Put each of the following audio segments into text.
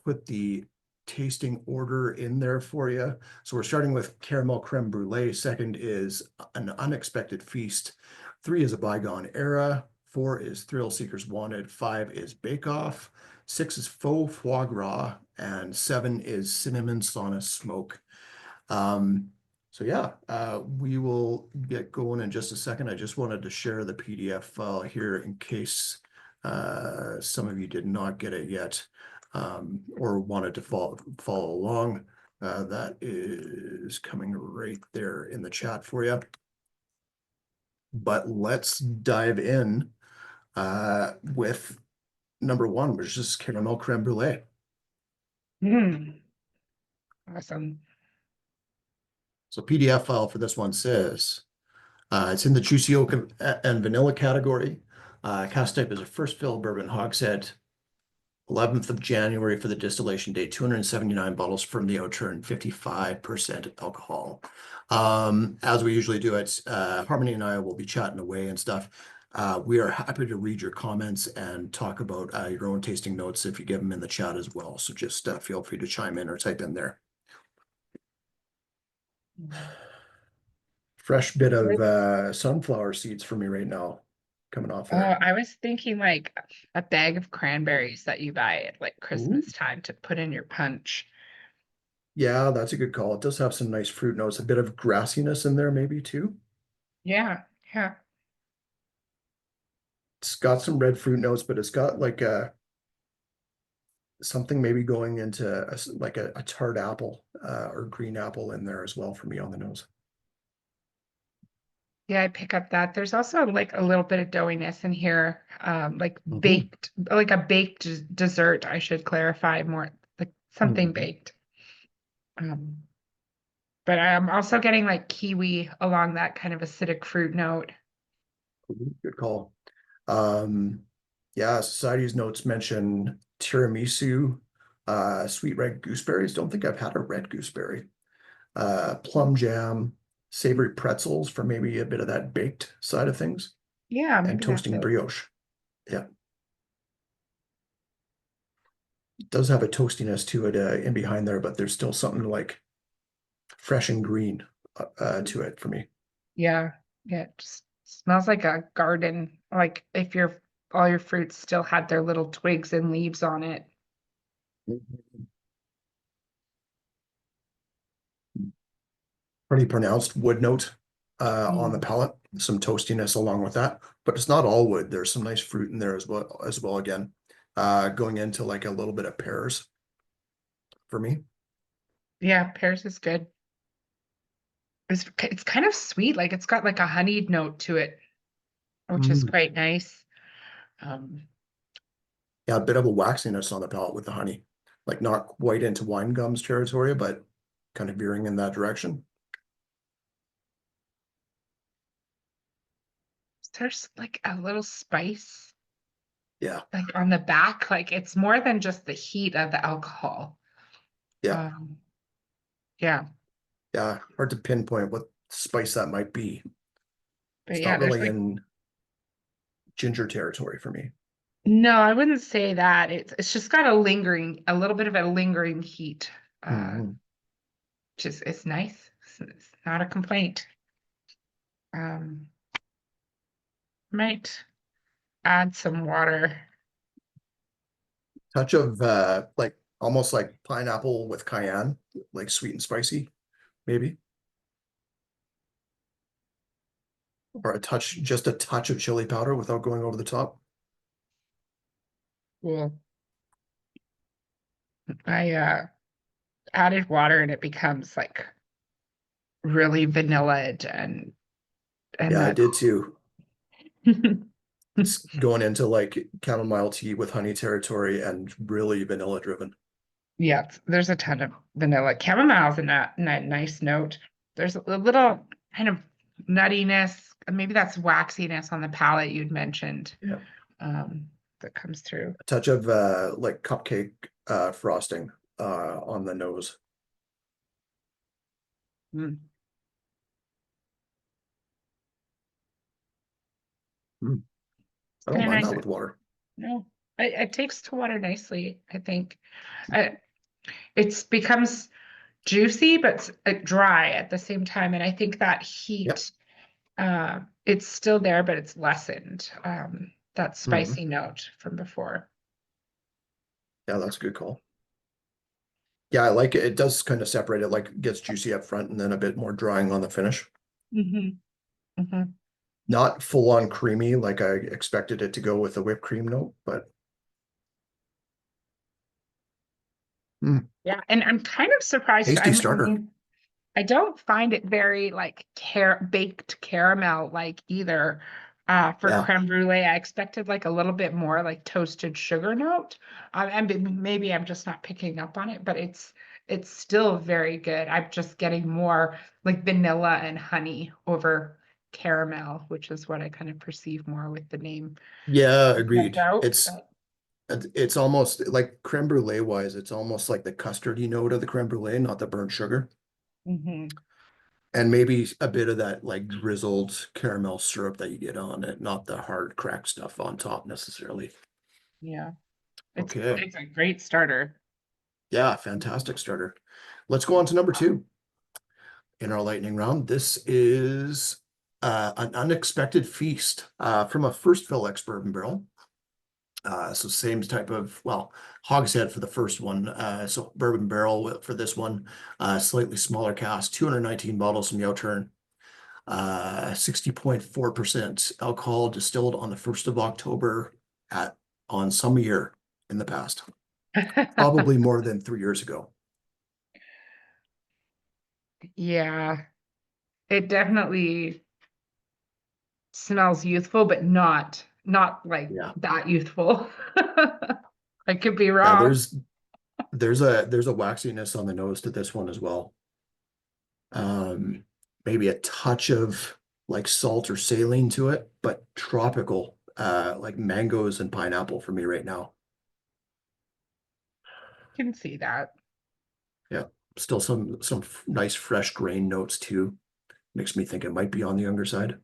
put the tasting order in there for you. So we're starting with caramel creme brulee. Second is an unexpected feast. 3 is a bygone era. 4 is thrill seekers wanted. 5 is bake off. 6 is faux foie gras, and 7 is cinnamon sauna smoke. So yeah, we will get going in just a second. I just wanted to share the PDF file here in case some of you did not get it yet, or wanted to follow along. That is coming right there in the chat for you. But let's dive in with number 1, which is caramel creme brulee. Awesome. So PDF file for this one says, it's in the juicy oak and vanilla category. Cast type is a first fill bourbon hogshead. 11th of January for the distillation date, 279 bottles from the Outturn, 55% alcohol. As we usually do, it's Harmony and I will be chatting away and stuff. We are happy to read your comments and talk about your own tasting notes if you give them in the chat as well. So just feel free to chime in or type in there. Fresh bit of sunflower seeds for me right now, coming off there. I was thinking like a bag of cranberries that you buy at like Christmas time to put in your punch. Yeah, that's a good call. It does have some nice fruit notes, a bit of grassiness in there maybe too. Yeah, yeah. It's got some red fruit notes, but it's got like something maybe going into like a tart apple or green apple in there as well for me on the nose. Yeah, I pick up that. There's also like a little bit of doughiness in here, like Mhm. baked, like a baked dessert. I should clarify more, like something Mhm. baked. Um, but I'm also getting like kiwi along that kind of acidic fruit note. Good call. Yeah, Society's notes mention tiramisu, sweet red gooseberries. Don't think I've had a red gooseberry. Plum jam, savory pretzels for maybe a bit of that baked side of things, Yeah, and maybe that's toasting it. brioche. Yeah, it does have a toastiness to it in behind there, but there's still something like fresh and green to it for me. Yeah, yeah, it just smells like a garden, like if your all your fruits still had their little twigs and leaves on it. Pretty pronounced wood note on the Mm. palate, some toastiness along with that, but it's not all wood. There's some nice fruit in there as well again. Going into like a little bit of pears for me. Yeah, pears is good. It's kind of sweet, like it's got like a honeyed note to it, which is Mm. quite nice. Um, Yeah, a bit of a waxiness on the palate with the honey, like not quite into wine gums territory, but kind of veering in that direction. there's like a little spice Yeah, like on the back, like it's more than just the heat of the alcohol. yeah, Um, yeah, yeah. Hard to pinpoint what spice that might be. but It's yeah, not there's really like in ginger territory for me. no, I wouldn't say that. It's just got a little bit of a lingering heat. Mhm. Which is it's nice. It's not a complaint. Um, might add some water. Touch of like almost like pineapple with cayenne, like sweet and spicy, maybe, or a touch, just a touch of chili powder without going over the top. Cool. I added water and it becomes like really vanilla and Yeah, I that did too. It's going into like chamomile tea with honey territory and really vanilla driven. yeah, there's a ton of vanilla. Chamomile's in a nice note. There's a little kind of nuttiness, maybe that's waxiness on the palate you'd mentioned, Yeah. that comes through. A touch of like cupcake frosting on the nose. Mm. Mm. I don't Kind of mind nice. that with water. No. It takes to water nicely, I think. Uh, it's becomes juicy but dry at the same time, and I think that Yeah. heat, it's still there, but it's lessened. That Mhm. spicy note from before. Yeah, that's a good call. Yeah, I like it. It does kind of separate it, like gets juicy up front and then a bit more drying on the finish. Hmm. Hmm. Not full on creamy like I expected it to go with the whipped cream note, but Yeah, and I'm kind of surprised. tasty I starter. mean, I don't find it very like baked caramel like either. For Yeah. creme brulee, I expected like a little bit more like toasted sugar note. And maybe I'm just not picking up on it, but it's still very good. I'm just getting more like vanilla and honey over caramel, which is what I kind of perceive more with the name Yeah, left agreed. out. It's almost like creme brulee wise, it's almost like the custardy note of the creme brulee, not the burnt sugar. Mhm. And maybe a bit of that like drizzled caramel syrup that you get on it, not the hard cracked stuff on top necessarily. Yeah, Okay. it's a great starter. Yeah, fantastic starter. Let's go on to number two in our lightning round. This is an unexpected feast from a first fill ex bourbon barrel. So same type of, well, hogshead for the first one. So bourbon barrel for this one, slightly smaller cask, 219 bottles from the Outturn. 60.4% alcohol distilled on the 1st of October at on some year in the past, probably more than 3 years ago. Yeah, it definitely smells youthful, but not like Yeah. that youthful. I could be Yeah, wrong. there's a waxiness on the nose to this one as well. Um, Maybe a touch of like salt or saline to it, but tropical, like mangoes and pineapple for me right now. Can see that. Yeah, still some nice fresh grain notes too. Makes me think it might be on the younger side.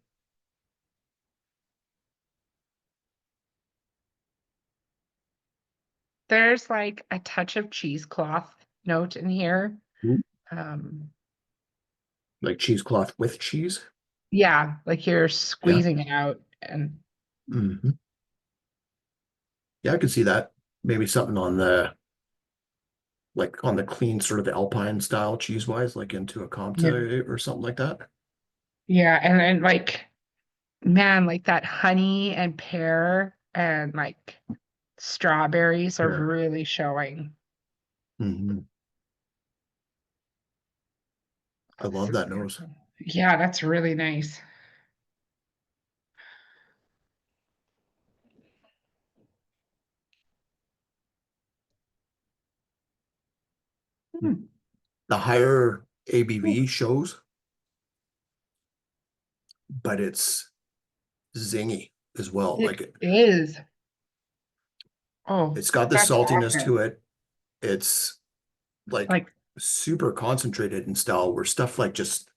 There's like a touch of cheesecloth note in here. Ooh. Um, Like cheesecloth with cheese. yeah, like you're Yeah. squeezing it out and Hmm. Yeah, I could see that. Maybe something on the like on the clean sort of Alpine style cheese wise, like into a Comte yeah, or something like that. yeah, and then like man, like that honey and pear and like strawberries are Yeah. really showing. Hmm. I This love is that nose. beautiful. Yeah, that's really nice. Hmm. The higher ABV shows, but it's zingy as well. It is. Oh, It's got the that's saltiness awesome. to it. It's like Like, super concentrated in style where stuff like just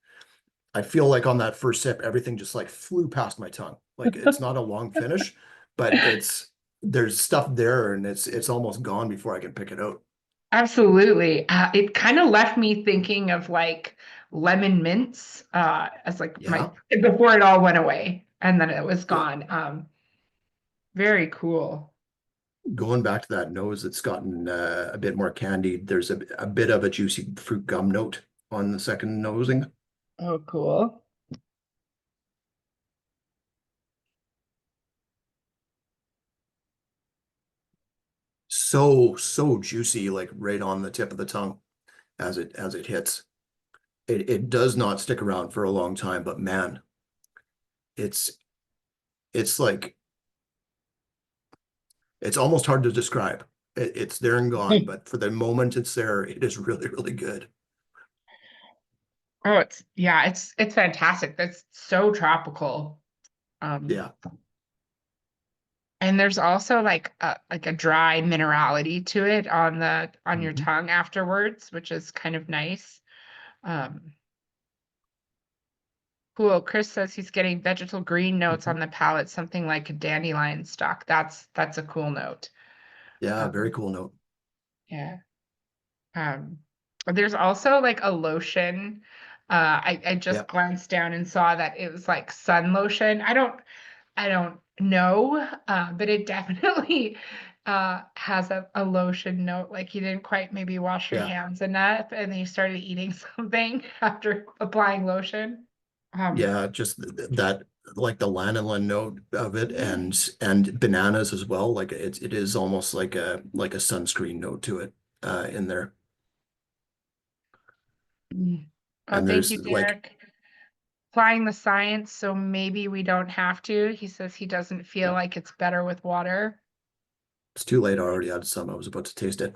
I feel like on that first sip, everything just like flew past my tongue. Like it's not a long finish, but there's stuff there and it's almost gone before I can pick it out. absolutely. It kind of left me thinking of like lemon mints, as like my Yeah. before it all went away and then it was Yeah. gone. Very cool. Going back to that nose, it's gotten a bit more candied. There's a bit of a juicy fruit gum note on the second nosing. Oh, cool. So juicy, like right on the tip of the tongue as it hits. It does not stick around for a long time, but man, it's it's like it's almost hard to describe. It's there and gone, but for the moment it's there, it is really, really good. Oh, it's fantastic. That's so tropical. Yeah. And there's also like a dry minerality to it on your Mhm. tongue afterwards, which is kind of nice. Um, cool. Chris says he's getting vegetal green notes Mhm. on the palate, something like a dandelion stalk. That's a cool note. Yeah, very Um, cool note. yeah. Um, there's also like a lotion. I Yeah, just glanced down and saw that it was like sun lotion. I don't know, but it definitely has a lotion note. Like you didn't quite maybe wash your yeah, hands enough, and then you started eating something after applying lotion. Um, yeah. Just that, like the lanolin note of it, yeah. and bananas as well. Like it is almost like a sunscreen note to it in there. Mm. Oh, And thank you, there's like Derek. Applying the science, so maybe we don't have to. He says he doesn't feel yeah, like it's better with water. it's too late. I already had some. I was about to taste it.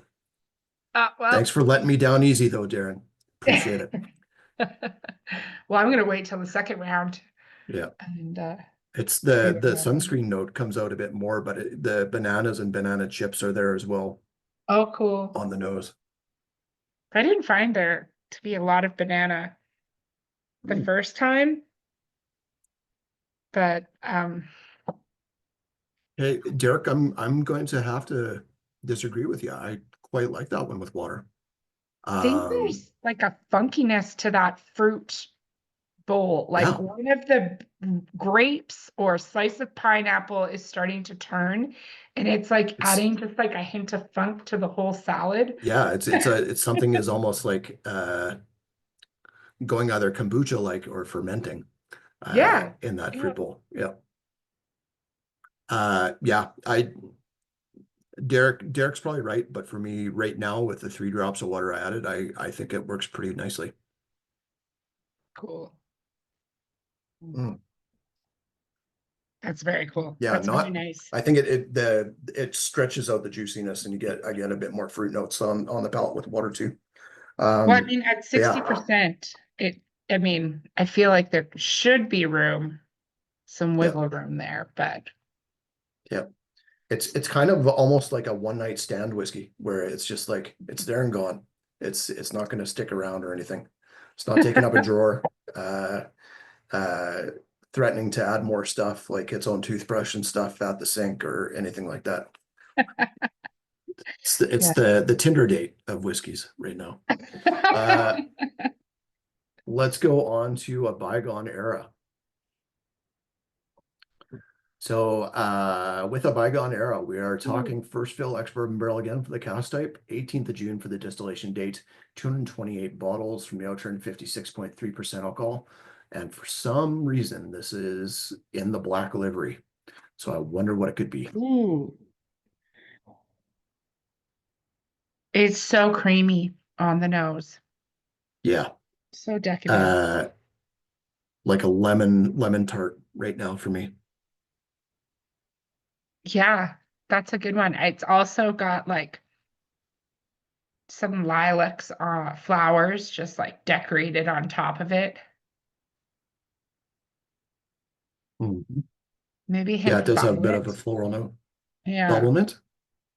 Thanks Well, for letting me down easy though, Darren. Appreciate it. well, I'm gonna wait till the second round Yeah. and It's see the what happens. sunscreen note comes out a bit more, but the bananas and banana chips are there as well Oh, cool. on the nose. I didn't find there to be a lot of banana the Ooh. first time, but Hey, Derek, I'm going to have to disagree with you. I quite like that one with water. I think Um, there's like a funkiness to that fruit bowl. Like yeah, one of the grapes or slice of pineapple is starting to turn, and it's like it's adding just like a hint of funk to the whole salad. yeah, it's something is almost like going either kombucha like or fermenting Yeah. in that Yeah. fruit bowl. Yeah. Yeah, I Derek's probably right, but for me right now with the 3 drops of water I added, I think it works pretty nicely. Cool. Mm. That's very cool. Yeah, That's really not nice. I think it stretches out the juiciness and I get a bit more fruit notes on the palate with water too. Well, I mean, at But yeah, 60%, I mean, I feel like there should be room, some yeah, wiggle room there, but yeah. It's kind of almost like a one night stand whiskey where it's just like it's there and gone. It's not going to stick around or anything. It's not taking up a drawer, uh, uh, threatening to add more stuff like its own toothbrush and stuff at the sink or anything like that. It's yeah. the Tinder date of whiskeys right now. Uh, let's go on to a bygone era. So with a bygone era, we are Ooh, talking first fill ex-bourbon barrel again for the cast type, 18th of June for the distillation date, 228 bottles from the Outturn, 56.3% alcohol. And for some reason, this is in the black livery. So I wonder what it could be. ooh. It's so creamy on the nose. Yeah. So decadent. Uh like a lemon tart right now for me. Yeah, that's a good one. It's also got like some lilacs flowers just like decorated on top of it. Mhm. Maybe a Yeah, hint it of does have a bit of a violet. floral note. Yeah. Bubble mint,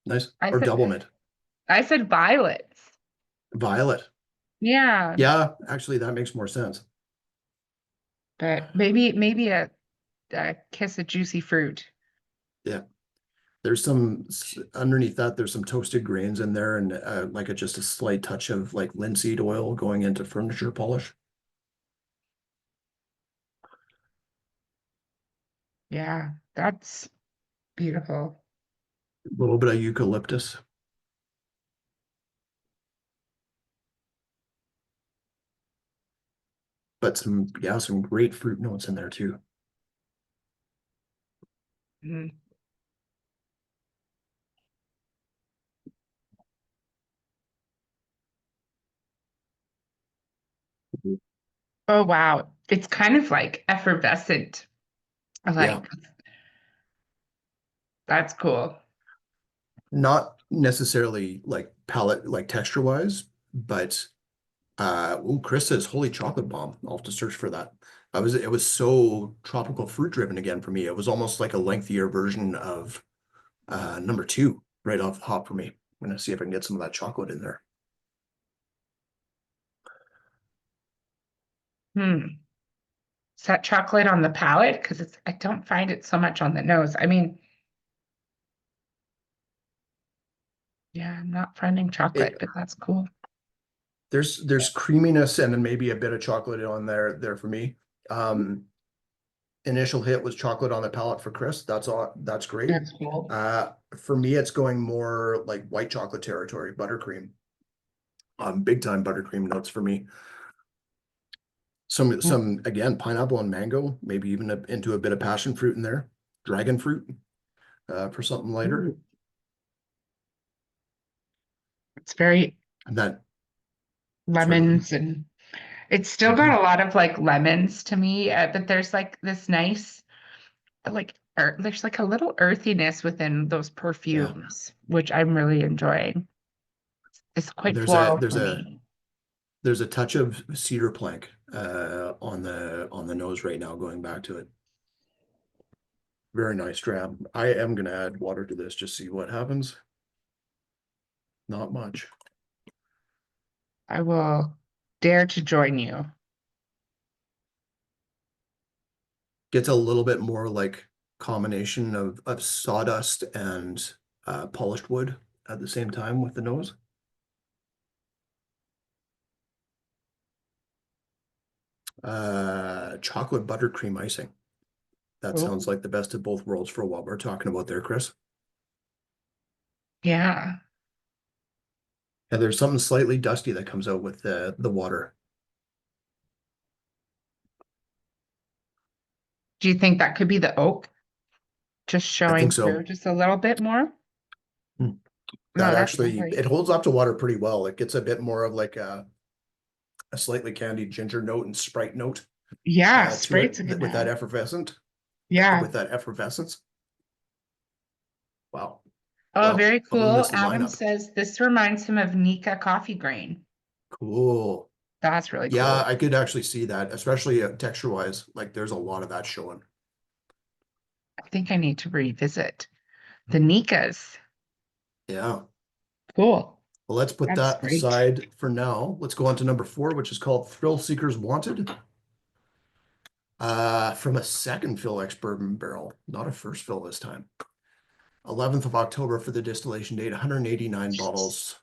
nice. I Or said double mint. I said violets. Violet. Yeah, Yeah, actually that makes more sense. but maybe a kiss of juicy fruit. Yeah. There's some underneath that, there's some toasted grains in there and like just a slight touch of like linseed oil going into furniture polish. Yeah, that's beautiful. A little bit of eucalyptus, but some great fruit notes in there too. Mm. Oh wow. It's kind of like effervescent. Yeah. Like that's cool. Not necessarily like palate, like texture wise, but Chris says holy chocolate bomb. I'll have to search for that. It was so tropical fruit driven again for me. It was almost like a lengthier version of number two right off the hop for me. I'm gonna see if I can get some of that chocolate in there. Hmm. Is that chocolate on the palate? Because I don't find it so much on the nose. I mean, Yeah, I'm not finding chocolate, It but that's cool. there's creaminess and then maybe a bit of chocolate on there for me. Um, Initial hit was chocolate on the palate for Chris. That's all. That's great. That's cool. For me, it's going more like white chocolate territory, buttercream. Big time buttercream notes for me. Some again, pineapple and mango, maybe even into a bit of passion fruit in there, dragon fruit, for something lighter. Ooh, it's very And that, sorry, go ahead. lemons and it's still got Mhm. a lot of like lemons to me, but there's like this nice like there's like a little earthiness within those Yeah, perfumes, which I'm really enjoying. It's quite there's a floral there's for a me. there's a touch of cedar plank on the nose right now. Going back to it, very nice dram. I am gonna add water to this, just see what happens. Not much. I will dare to join you. Gets a little bit more like combination of sawdust and polished wood at the same time with the nose. Chocolate buttercream icing. That Oh, sounds like the best of both worlds for what we're talking about there, Chris. yeah. And there's something slightly dusty that comes out with the water. Do you think that could be the oak just I think showing through so. just a little bit more? Hmm. No, That that's actually lovely. it holds up to water pretty well. It gets a bit more of like a slightly candied ginger note and Sprite note Yeah, to it Sprate's a good with that now. effervescent Yeah. with that effervescence. Wow. Oh, Well, very bumping cool. this Adam lineup. says this reminds him of Nika coffee grain. Cool. That's really Yeah, cool. I could actually see that, especially texture wise. Like there's a lot of that showing. I think I need to revisit the Nikas. Yeah. Cool. Well, let's put That's that great. aside for now. Let's go on to number 4, which is called Thrill Seekers Wanted. From a second fill ex-bourbon barrel, not a first fill this time. 11th of October for the distillation date, 189 bottles.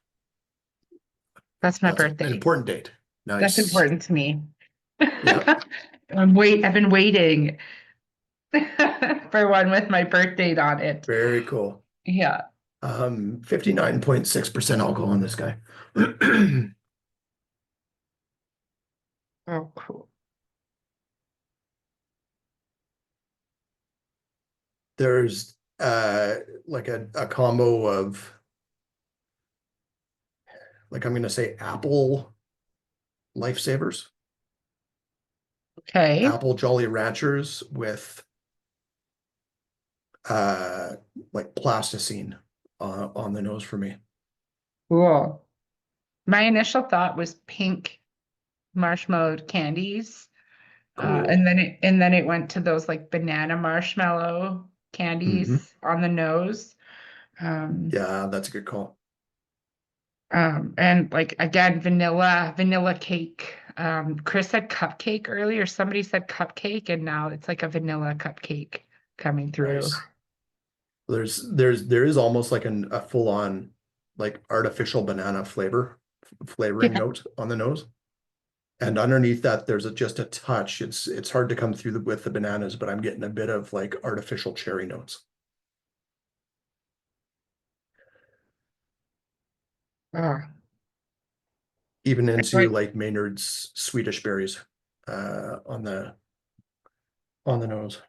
That's my That's an birthday. important date. That's Nice. important to me. Yeah, I've been waiting for one with my birth date on it. very cool. Yeah. 59.6% alcohol on this guy. Oh, cool. There's like a combo of like I'm gonna say apple lifesavers, Okay. apple Jolly Ranchers with uh like plasticine on the nose for me. Cool. My initial thought was pink marshmallow candies. Cool. And then it went to those like banana marshmallow Hmm. candies on the nose. Um, Yeah, that's a good call. and like again, vanilla cake. Chris said cupcake earlier. Somebody said cupcake, and now it's like a vanilla cupcake coming through. Nice. There is almost like a full on like artificial banana flavoring Yeah. note on the nose. And underneath that, there's just a touch. It's hard to come through with the bananas, but I'm getting a bit of like artificial cherry notes, Oh, even I into like like Maynard's Swedish berries on the nose.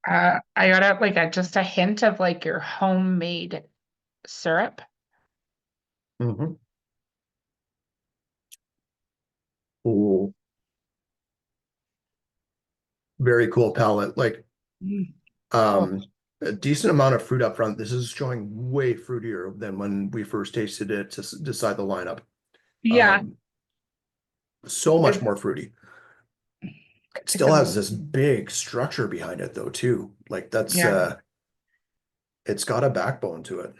I got out like a just a hint of like your homemade syrup. Hmm. Ooh, very cool palette. Like Mm. Oh, um a decent amount of fruit up front. This is showing way fruitier than when we first tasted it to decide the lineup. yeah. Um, so much It's more fruity. It it's still has this amazing. big structure behind it though, too. Like that's Yeah. it's got a backbone to it.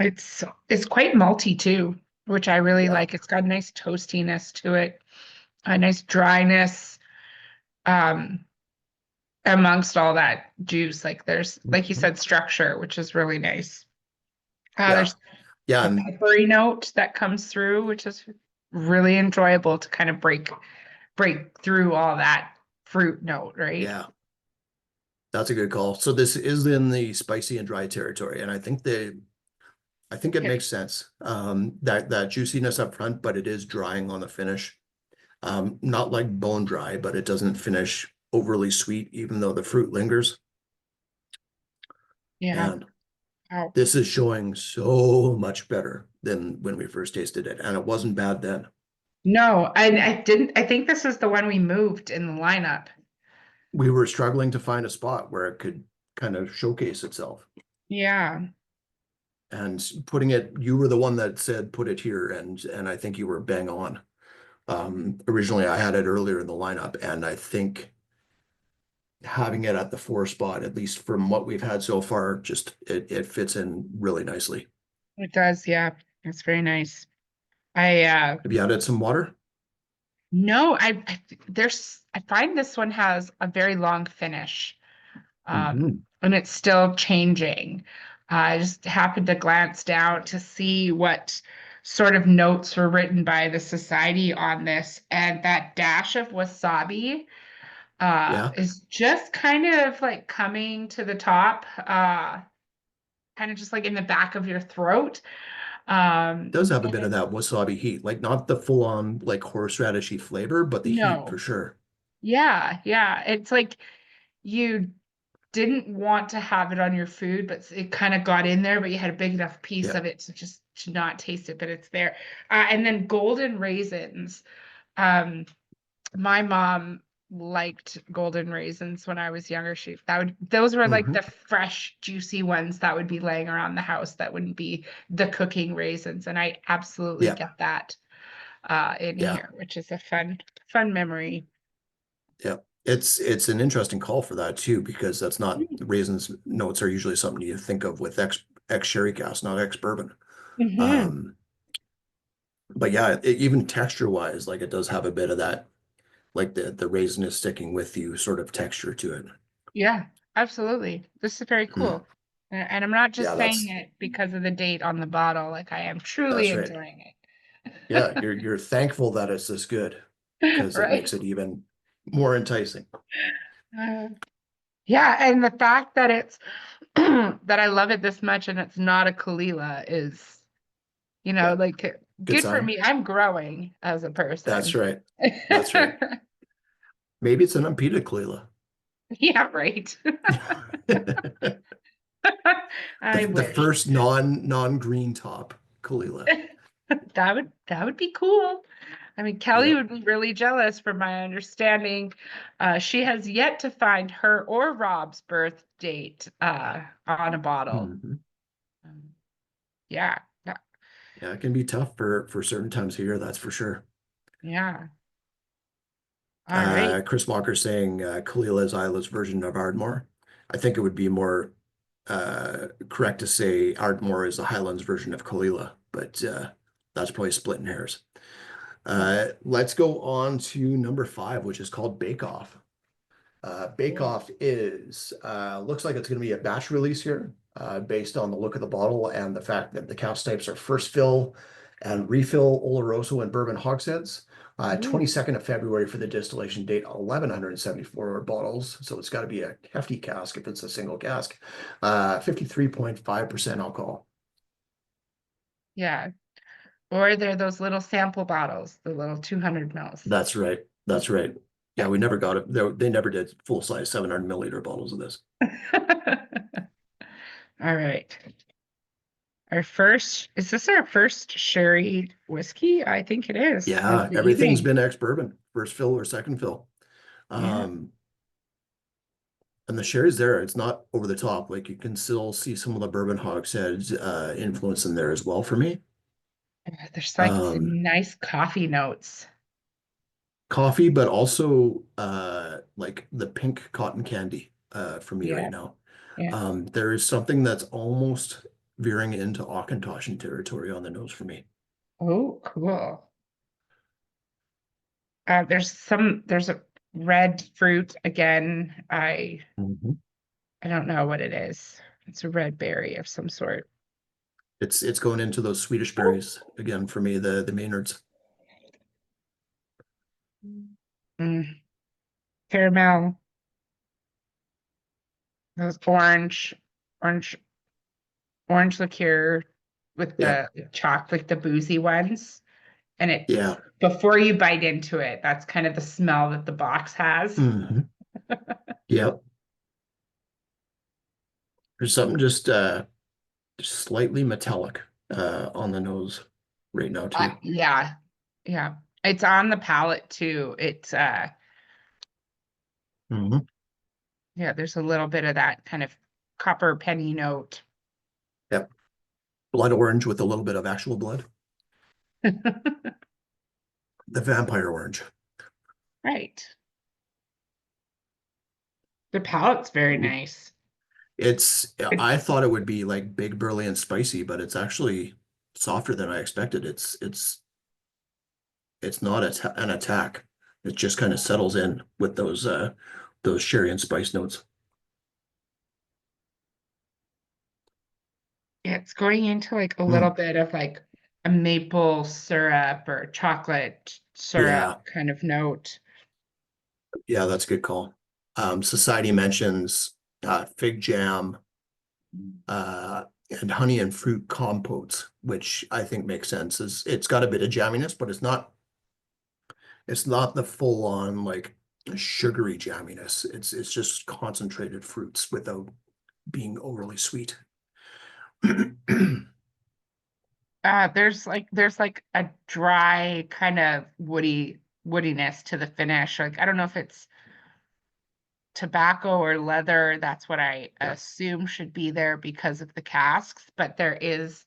It's quite malty too, which I really Yeah. like. It's got a nice toastiness to it, a nice dryness. Um, amongst all that juice. Like there's, like you Mhm. said, structure, which is really nice. Yeah. There's Yeah. a And peppery note that comes through, which is really enjoyable to kind of break through all that fruit note, right? yeah, that's a good call. So this is in the spicy and dry territory. And I think it Okay. makes sense. That juiciness up front, but it is drying on the finish. Not like bone dry, but it doesn't finish overly sweet, even though the fruit lingers. Yeah. And Wow. this is showing so much better than when we first tasted it. And it wasn't bad then. No, I didn't. I think this is the one we moved in the lineup. We were struggling to find a spot where it could kind of showcase itself. Yeah. And putting it, you were the one that said put it here, and I think you were bang on. Originally I had it earlier in the lineup, and I think having it at the 4 spot, at least from what we've had so far, just it fits in really nicely. It does. Yeah. It's very nice. I Have you added some water? no, I find this one has a very long finish. Hmm. And it's still changing. I just happened to glance down to see what sort of notes were written by the society on this, and that dash of wasabi Yeah, is just kind of like coming to the top, kind of just like in the back of your throat. does have a And bit of that wasabi heat, like not the full on like horseradishy flavor, but the heat for no, sure. yeah, yeah, it's like you didn't want to have it on your food, but it kind of got in there, but you had a big enough piece Yeah. of it to just to not taste it, but it's there. And then golden raisins. Um, my mom liked golden raisins when I was younger. Those were like Hmm. the fresh, juicy ones that would be laying around the house that wouldn't be the cooking raisins. And I absolutely Yeah. get that in Yeah. here, which is a fun memory. Yeah. It's an interesting call for that too, because that's not raisins notes are usually something you think of with ex sherry cask, not ex bourbon. Mm-hmm. Um, but yeah, even texture wise, like it does have a bit of that, like the raisin is sticking with you sort of texture to it. Yeah, absolutely. This is very Mm. cool. And I'm not just Yeah, saying it because of the date on the bottle. Like I am truly that's right. enjoying Yeah, it. you're thankful that it's this good because it Right? makes it even more enticing. Uh, yeah, and the fact that it's that I love it this much and it's not a Kalila is, Yeah, like good good for sign. me. I'm growing as a That's person. right. That's right. Maybe it's an unpeated Kalila. Yeah, right. The I the wish. first non-green top Kalila. That would be cool. I mean, Kelly Yep. would be really jealous from my understanding. She has yet to find her or Rob's birth date on a bottle. Mhm. Um, yeah, Yeah, it can be tough for certain times of year, that's for sure. yeah. All right. Chris Walker saying Kalila is Isla's version of Ardmore. I think it would be more correct to say Ardmore is the Highlands version of Kalila, but that's probably splitting hairs. Let's go on to number 5, which is called Bake Off. Bake Cool. Off is looks like it's going to be a batch release here, based on the look of the bottle and the fact that the cask types are first fill and refill Oloroso and bourbon hogsheads. Ooh, 22nd of February for the distillation date, 1174 bottles. So it's got to be a hefty cask if it's a single cask. 53.5% alcohol. yeah. Or they're those little sample bottles, the little 200 mils. That's right. That's right. Yeah, we never got it. They never did full size 700 milliliter bottles of this. All right. Is this our first sherry whiskey? I think it is of Yeah, the everything's evening. been ex-bourbon, first fill or second fill. Yeah. Um, and the sherry's there. It's not over the top. Like you can still see some of the bourbon hogsheads influence in there as well for me. There's like Um, some nice coffee notes. Coffee, but also like the pink cotton candy for me Yeah. right now. Yeah. There is something that's almost veering into Auchentoshan territory on the nose for me. Oh, cool. There's red fruit again. Mhm. I don't know what it is. It's a red berry of some sort. It's going into those Swedish berries again for me, the Maynards. Mm, caramel, those orange, orange liqueur with Yeah, the chocolate, the boozy ones. And yeah. it's before you bite into it, that's kind of the smell that the box has. Hmm. Yep. There's something just slightly metallic on the nose right now too. Yeah, yeah. It's on the palate too. It's Hmm. yeah, there's a little bit of that kind of copper penny note. Yep. Blood orange with a little bit of actual blood. The vampire orange. Right. The palate's very Ooh. nice. I It's thought it would be like big, burly, and spicy, but it's actually softer than I expected. It's not an attack. It just kind of settles in with those sherry and spice notes. it's going into like a little Mm, bit of like a maple syrup or chocolate syrup yeah, kind of note. yeah, that's a good call. Society mentions fig jam, uh, and honey and fruit compotes, which I think makes sense. It's got a bit of jamminess, but it's not the full on like sugary jamminess. It's just concentrated fruits without being overly sweet. There's like a dry kind of woodiness to the finish. Like I don't know if it's tobacco or leather. That's what I Yeah, assume should be there because of the casks, but there is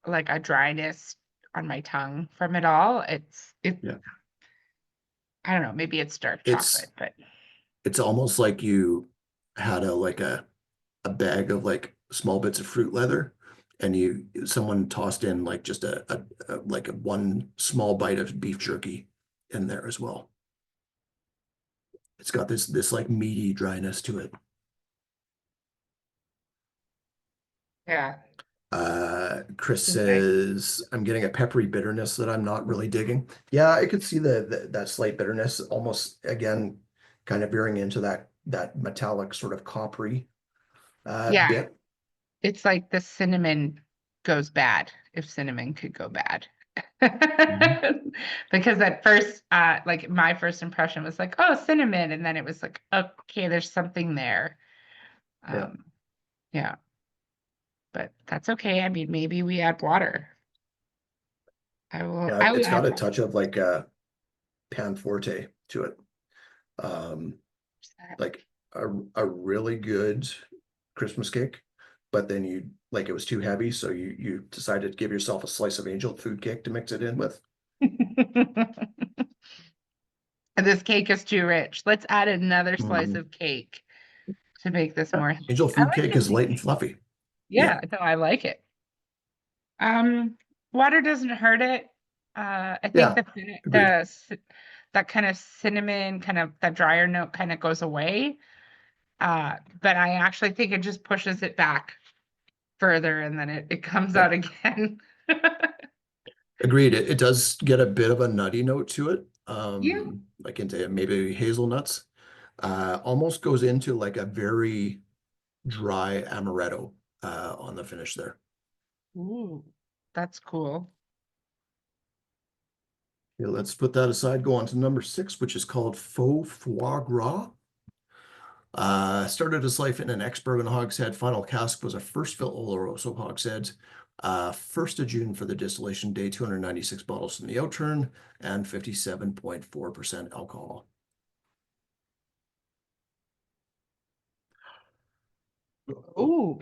like a dryness on my tongue from it all. yeah. I don't know, maybe it's dark It's chocolate, but it's almost like you had a bag of like small bits of fruit leather and someone tossed in like just a like a one small bite of beef jerky in there as well. It's got this like meaty dryness to it. yeah, Chris it's nice. says, I'm getting a peppery bitterness that I'm not really digging. Yeah, I could see that slight bitterness almost again kind of veering into that metallic sort of coppery Yeah, bit. it's like the cinnamon goes bad if cinnamon could go bad. Mhm. Because at first, like my first impression was like, oh, cinnamon, and then it was like, okay, there's something there. Yeah. Um, yeah, but that's okay. I mean, maybe we add water. Yeah, I will it's got add a water. touch of like pan forte to it. Um, like a really good Christmas cake, but then you like it was too heavy, so you decided to give yourself a slice of angel food cake to mix it in with. This cake is too rich. Let's add another slice Mhm. of cake to make this Yeah. more. Angel I food like cake this is light and cake. fluffy. Yeah. Yeah, no, I like it. Water doesn't hurt it. I think Yeah. the Agreed. that kind of cinnamon, kind of that drier note kind of goes away. But I actually think it just pushes it back further and then it comes out Yep. again. Agreed. It does get a bit of a nutty note to it. Yeah. Like into maybe hazelnuts. Almost goes into like a very dry amaretto on the finish there. Ooh, that's cool. Yeah, let's put that aside. Go on to number 6, which is called Faux Foie Gras. Started his life in an ex-bourbon hogshead. Final cask was a first fill Oloroso hogshead. 1st of June for the distillation day, 296 bottles from the Outturn and 57.4% alcohol. Ooh,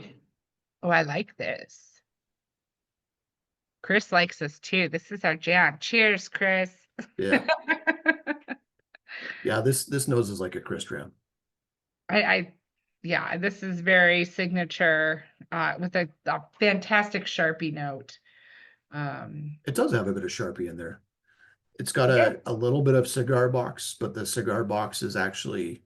oh, I like this. Chris likes this too. This is our jam. Cheers, Chris. Yeah. Yeah, this nose is like a Chris Dram. I yeah, this is very signature with a fantastic Sharpie note. Um, It does have a bit of Sharpie in there. It's got Yeah. a little bit of cigar box, but the cigar box is actually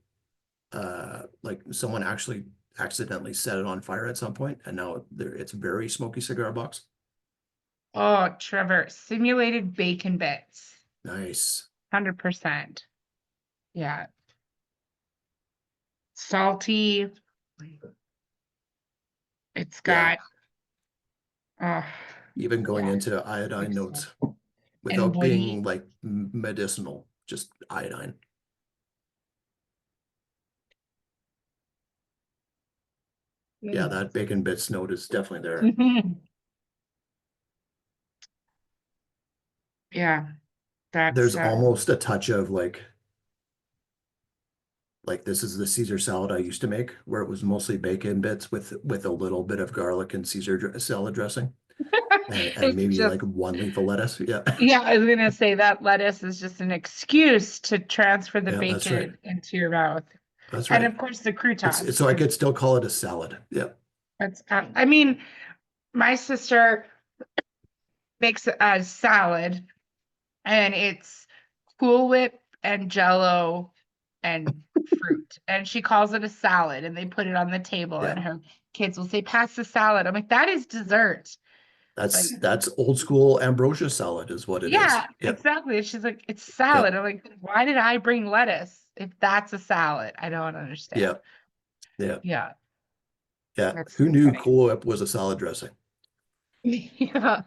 like someone actually accidentally set it on fire at some point, and now it's very smoky cigar box. Oh, Trevor, simulated bacon bits. Nice. 100%. Yeah. Salty. It's Yeah, got, oh, even going yeah. into iodine notes And without woody. being like medicinal, just iodine. Yeah, Mm. that bacon bits note is definitely there. Mhm. Yeah, that's There's almost a touch of like this is the Caesar salad I used to make, where it was mostly bacon bits with a little bit of garlic and salad dressing, and it's maybe just, like one leaf of lettuce. Yeah, yeah, I was gonna say that lettuce is just an excuse to transfer the yeah, that's right. bacon into your mouth. That's And right. of course the It's croutons, so I because could still call it a salad. Yeah, that's, I mean, my sister makes a salad and it's Cool Whip and Jello and fruit. And she calls it a salad and they put it on the table yeah. and her kids will say, pass the salad. I'm like, that is dessert. Like, That's old school ambrosia salad is what it is. yeah, Yep, exactly. She's like, it's salad. yep, I'm like, why did I bring lettuce if that's a salad? I don't understand. yep, yeah, Yeah, yeah. that's Who so knew funny. Cool Whip was a salad dressing? Yeah.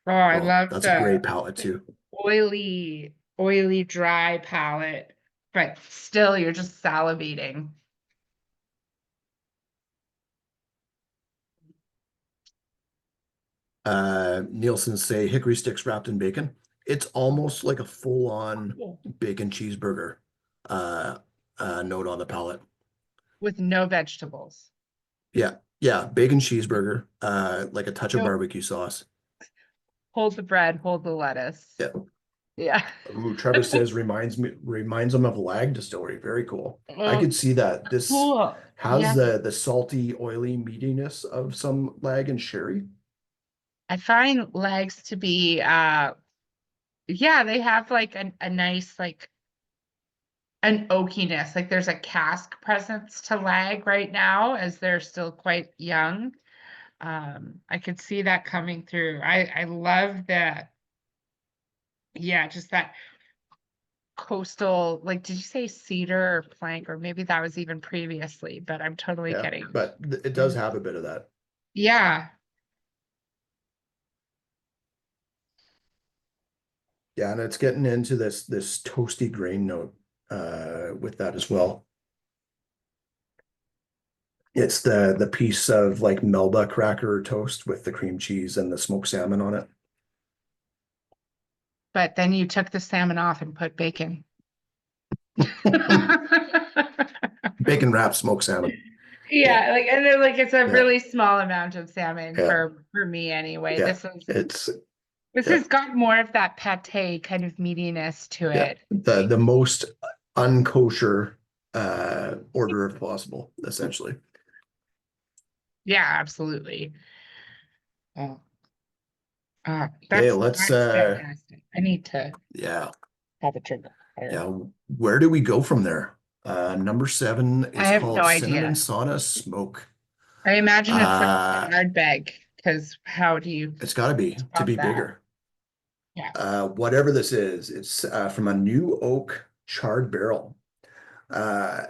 Oh, I Well, love that's a great the palate too. oily, dry palate, but still you're just salivating. Nielsen say hickory sticks wrapped in bacon. It's almost like a full-on Cool. bacon cheeseburger uh, note on the palate. With no vegetables. Yeah, yeah, bacon cheeseburger, like a touch of Nope. barbecue sauce. Hold the bread, hold the lettuce. Yeah. Yeah. Ooh, Trevor says reminds him of Lag Distillery. Very cool. I Oh, could see that. This cool. has Yeah. the salty, oily meatiness of some lag and sherry. I find legs to be yeah, they have like a nice like an oakiness. Like there's a cask presence to lag right now as they're still quite young. I could see that coming through. I love that. Yeah, just that coastal, like, did you say cedar or plank, or maybe that was even previously, but I'm totally Yeah, getting. but it does have a bit of that. Yeah, Yeah, and it's getting into this toasty grain note with that as well. It's the piece of like Melba cracker toast with the cream cheese and the smoked salmon on it. but then you took the salmon off and put bacon. Bacon wrapped smoked salmon. Yeah, Yeah, like, and then like it's a yeah, really small amount of salmon yeah, for me anyway. yeah. This is It's this yeah, has got more of that pate kind of meatiness to yeah. it. The most unkosher order if possible, essentially. Yeah, absolutely. Oh, Okay, that's fantastic. I need to yeah, have a drink of water. yeah. Where do we go from there? Number seven I is have no called Cinnamon idea. Sauna Smoke. I imagine it's like Uh, a hard bag because how do you it's got to be top that? bigger. Yeah. Whatever this is, it's from a new oak charred barrel. Uh,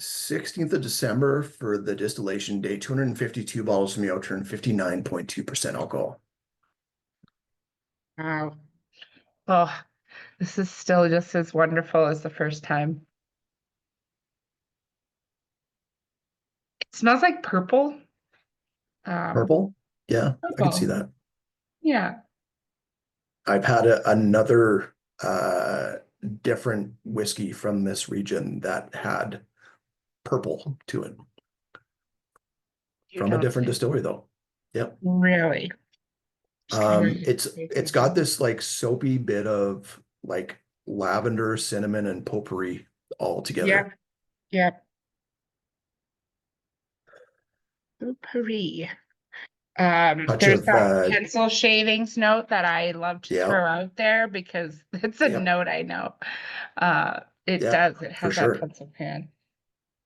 16th of December for the distillation date, 252 bottles from the Outturn, 59.2% alcohol. Wow. Oh, this is still just as wonderful as the first time. It smells like purple. Um, Purple? Yeah, I could see purple. that. Yeah. I've had another uh, different whiskey from this region that had purple to it You from a don't different say. distillery though. Yep. Really. Just kind of It's got this like soapy bit of like lavender, cinnamon, and potpourri all together. Yep. Yep. Potpourri. Touch There's of that pencil shavings note that I love to yeah, throw out there because it's a yeah, note I know. It yeah, does. It for has that sure. pencil crayon.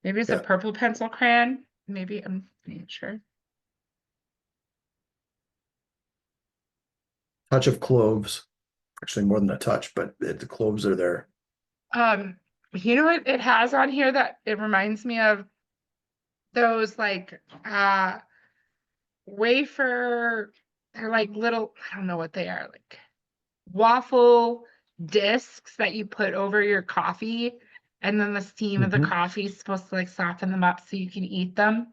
Maybe it's a Yeah. purple pencil crayon. Maybe I'm not sure. Touch of cloves. Actually, more than a touch, but the cloves are there. Um, you know what it has on here that it reminds me of those like wafer, they're like little, I don't know what they are, like waffle discs that you put over your coffee, and then the steam of the Mhm. coffee is supposed to like soften them up so you can eat them.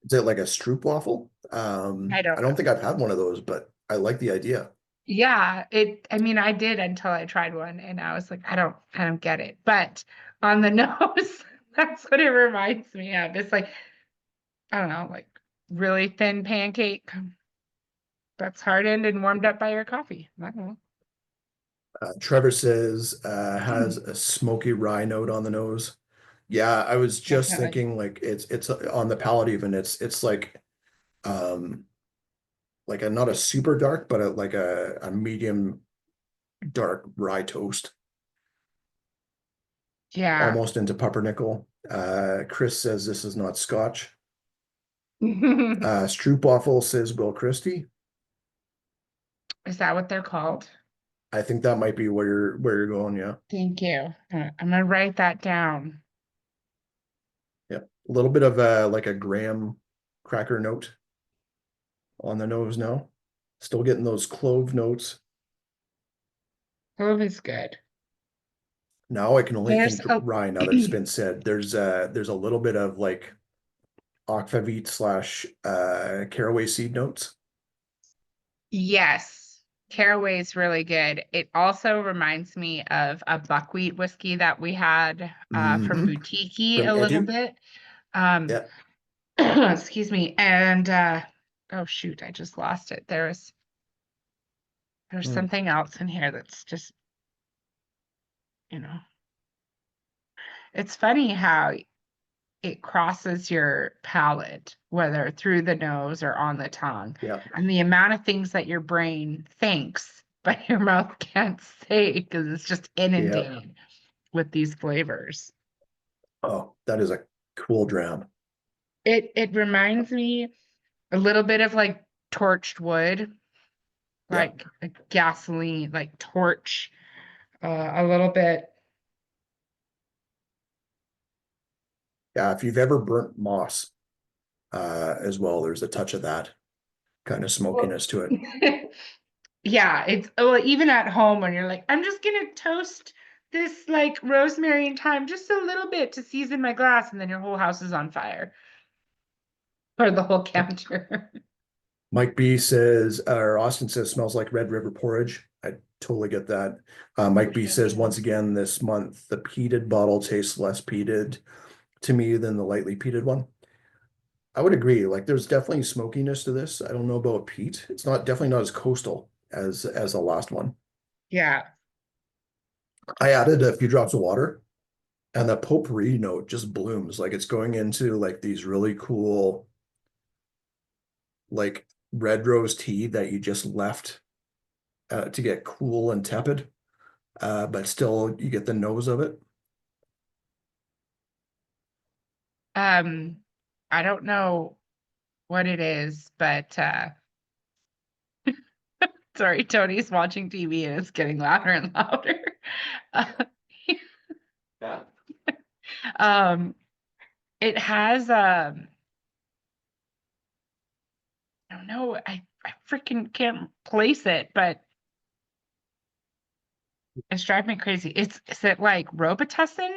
Is it like a stroop waffle? I I don't don't know. think I've had one of those, but I like the idea. Yeah, I mean, I did until I tried one and I was like, I don't get it. But on the nose, that's what it reminds me of. It's like, I don't know, like really thin pancake that's hardened and warmed up by your coffee. I don't know. Trevor says has a smoky rye note on the nose. Yeah, I was just Definitely. thinking like it's on the palate even. It's um like a not a super dark, but like a medium dark rye toast, Yeah. almost into pumpernickel. Chris says this is not Scotch. Stroopwafel says Will Christie. Is that what they're called? I think that might be where you're going. Yeah, Thank you. I'm gonna write that down. yeah. A little bit of like a graham cracker note on the nose now. Still getting those clove notes. Clove is good. Now I can only There's think a rye. Now that it's been said, there's a little bit of like aquavit slash caraway seed notes. yes, caraway is really good. It also reminds me of a buckwheat whiskey that we had from Hmm. Boutique From a little Edu. bit. Um, Yeah. excuse me. And oh shoot, I just lost it. There's Mm. something else in here that's just, you know, it's funny how it crosses your palate, whether through the nose or on the tongue, Yeah. and the amount of things that your brain thinks, but your mouth can't say because it's just Yeah. inundated with these flavors. Oh, that is a cool dram. It reminds me a little bit of like torched wood, Yeah. like a gasoline, like torch, a little bit. Yeah. If you've ever burnt moss, as well, there's a touch of that kind of Well, smokiness to it. yeah, it's well, even at home when you're like, I'm just gonna toast this like rosemary and thyme just a little bit to season my glass, and then your whole house is on fire or the whole counter. Mike B says, or Austin says, smells like Red River porridge. I totally get that. Mike B says, once again, this month, the peated bottle tastes less peated to me than the lightly peated one. I would agree. Like, there's definitely smokiness to this. I don't know about peat. It's not definitely not as coastal as the last one. Yeah. I added a few drops of water, and the potpourri note just blooms. Like it's going into like these really cool, like red rose tea that you just left to get cool and tepid, but still you get the nose of it. Um, I don't know what it is, but sorry, Tony's watching TV and it's getting louder and louder. Uh, Yeah. um, it has I don't know, I freaking can't place it, but it's driving me crazy. Is it like Robitussin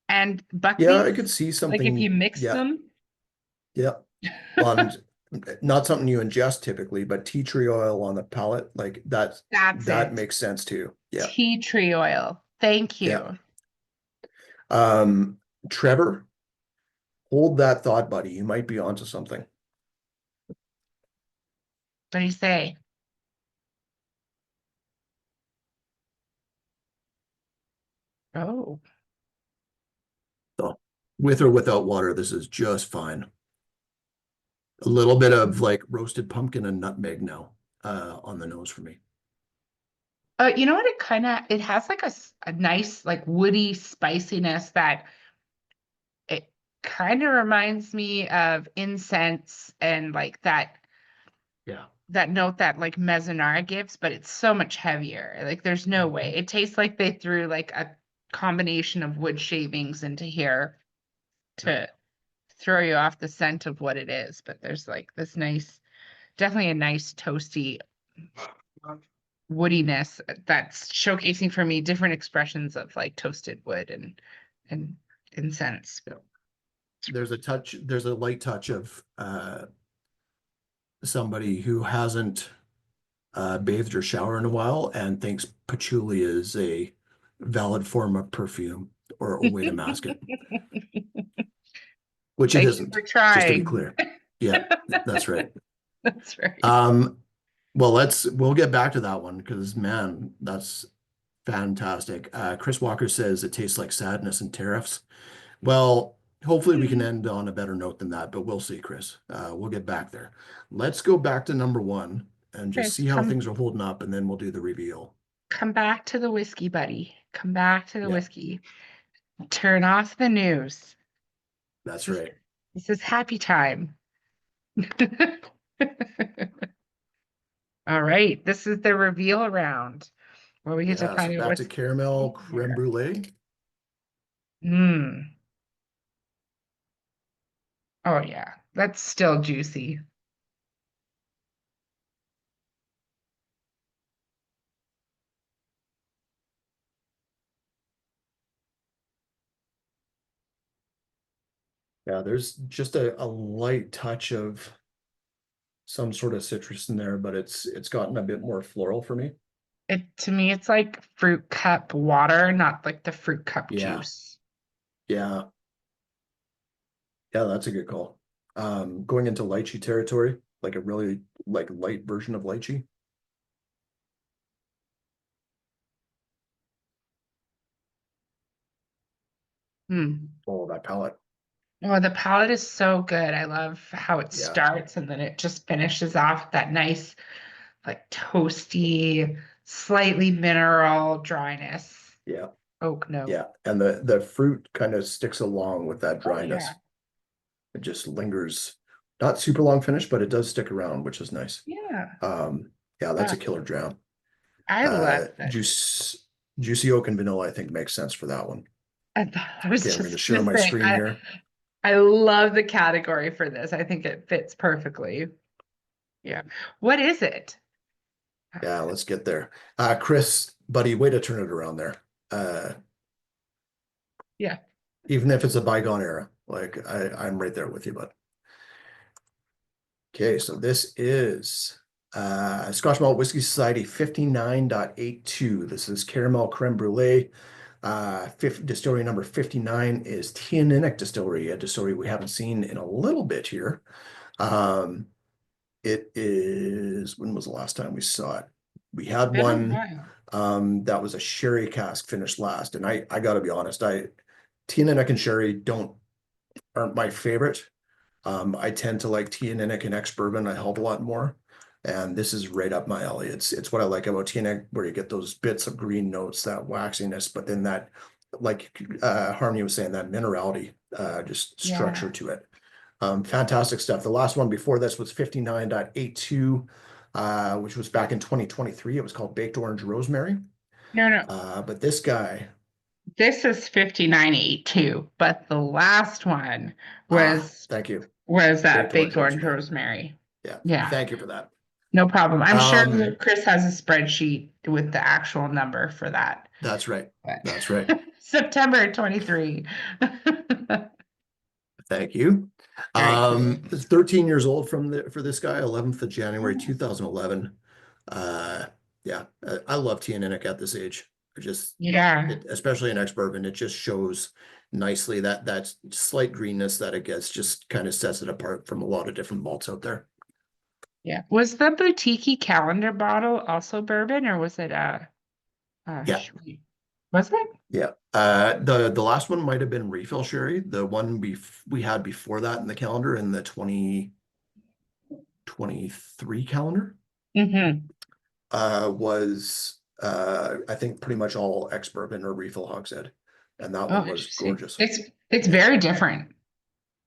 and Yeah, I buckwheat? could see Like if you something. mix Yeah, them? yeah. On not something you ingest typically, but tea tree oil on the palate, like That's that it. makes sense too. Yeah, Tea tree oil. Thank yeah. you. Um, Trevor, hold that thought, buddy. You might be onto something. What do you say? Oh, So, with or without water, this is just fine. A little bit of like roasted pumpkin and nutmeg now on the nose for me. You know what? It has like a nice like woody spiciness that it kind of reminds me of incense and like Yeah. that note that like Mezzanara gives, but it's so much heavier. Like there's no way. It tastes like they threw like a combination of wood shavings into here Yeah. to throw you off the scent of what it is. But there's like this nice, definitely a nice toasty woodiness that's showcasing for me different expressions of like toasted wood and incense. Yeah. There's a light touch of somebody who hasn't bathed or showered in a while and thinks patchouli is a valid form of perfume or a way to mask it, which it Thank you isn't, for just to be trying. clear. Yeah, that's right. That's right. Well, we'll get back to that one because man, that's fantastic. Chris Walker says it tastes like sadness and tariffs. Well, hopefully we can end on a better note than that, but we'll see, Chris. We'll get back there. Let's go back to number one and just Chris, see how things are holding up, and then we'll do the reveal. come back to the whiskey, buddy. Come back to the Yeah, whiskey. Turn off the news. that's This is right. this is happy time. All right, this is the reveal round where we get to Yeah, so find out back to what's caramel in creme here. brulee. Mm. Oh yeah, that's still juicy. Yeah, there's just a light touch of some sort of citrus in there, but it's gotten a bit more floral for me. It to me, it's like fruit cup water, not like the fruit cup Yeah, juice. yeah, yeah, that's a good call. Going into lychee territory, like a really like light version of lychee. Hmm. Oh, that palate. Oh, the palette is so good. I love how it Yeah, starts and then it just finishes off with that nice, like toasty, slightly mineral dryness. yeah, Oak note. yeah. And the fruit kind of sticks along with that Oh yeah. dryness. It just lingers, not super long finish, but it does stick around, which is nice. Yeah. Yeah, that's Uh, a killer jam. I love that. Juicy oak and vanilla, I think makes sense for that one. I was Okay, I'm going to just share gonna my say, screen here. I love the category for this. I think it fits perfectly. Yeah. What is it? Yeah, let's get there. Chris, buddy, way to turn it around there. Uh, Yeah. Even if it's a bygone era, like I'm right there with you, bud. Okay, so this is Scotch Malt Whiskey Society 59.82. This is caramel creme brulee. Distillery number 59 is Tianinic Distillery, a distillery we haven't seen in a little bit here. Um, it is, when was the last time we saw it? We had Been a one while. that was a sherry cask finished last, and I gotta be honest, Tianinic and sherry aren't my favorite. I tend to like Tianinic and ex-bourbon a hell of a lot more. And this is right up my alley. It's what I like about Tianinic, where you get those bits of green notes, that waxiness, but then that, like Harmony was saying, that minerality, just structure Yeah. to it. Fantastic stuff. The last one before this was 59.82, which was back in 2023. It was called Baked Orange Rosemary. No, no. But this guy, This is 59.82, but the last one was thank you. that Baked Orange baked orange Rosemary. rosemary. Yeah, Yeah, thank you for that. no problem. I'm sure Um, Chris has a spreadsheet with the actual number for that. that's right. But That's right. September 23. Thank you. Very cool. It's 13 years old for this guy, 11th of January Oh, 2011. Uh, yeah, I love Tianinic at this age. yeah. Especially in ex-bourbon, it just shows nicely that slight greenness that it gets, just kind of sets it apart from a lot of different malts out there. Yeah. Was the boutique calendar bottle also bourbon or was it Yeah, was it? yeah. The last one might have been refill sherry. The one we had before that in the calendar in the 23 calendar. Mm-hmm. Was I think pretty much all ex-bourbon or refill hogshead. And that Oh, one was interesting. gorgeous. It's very different.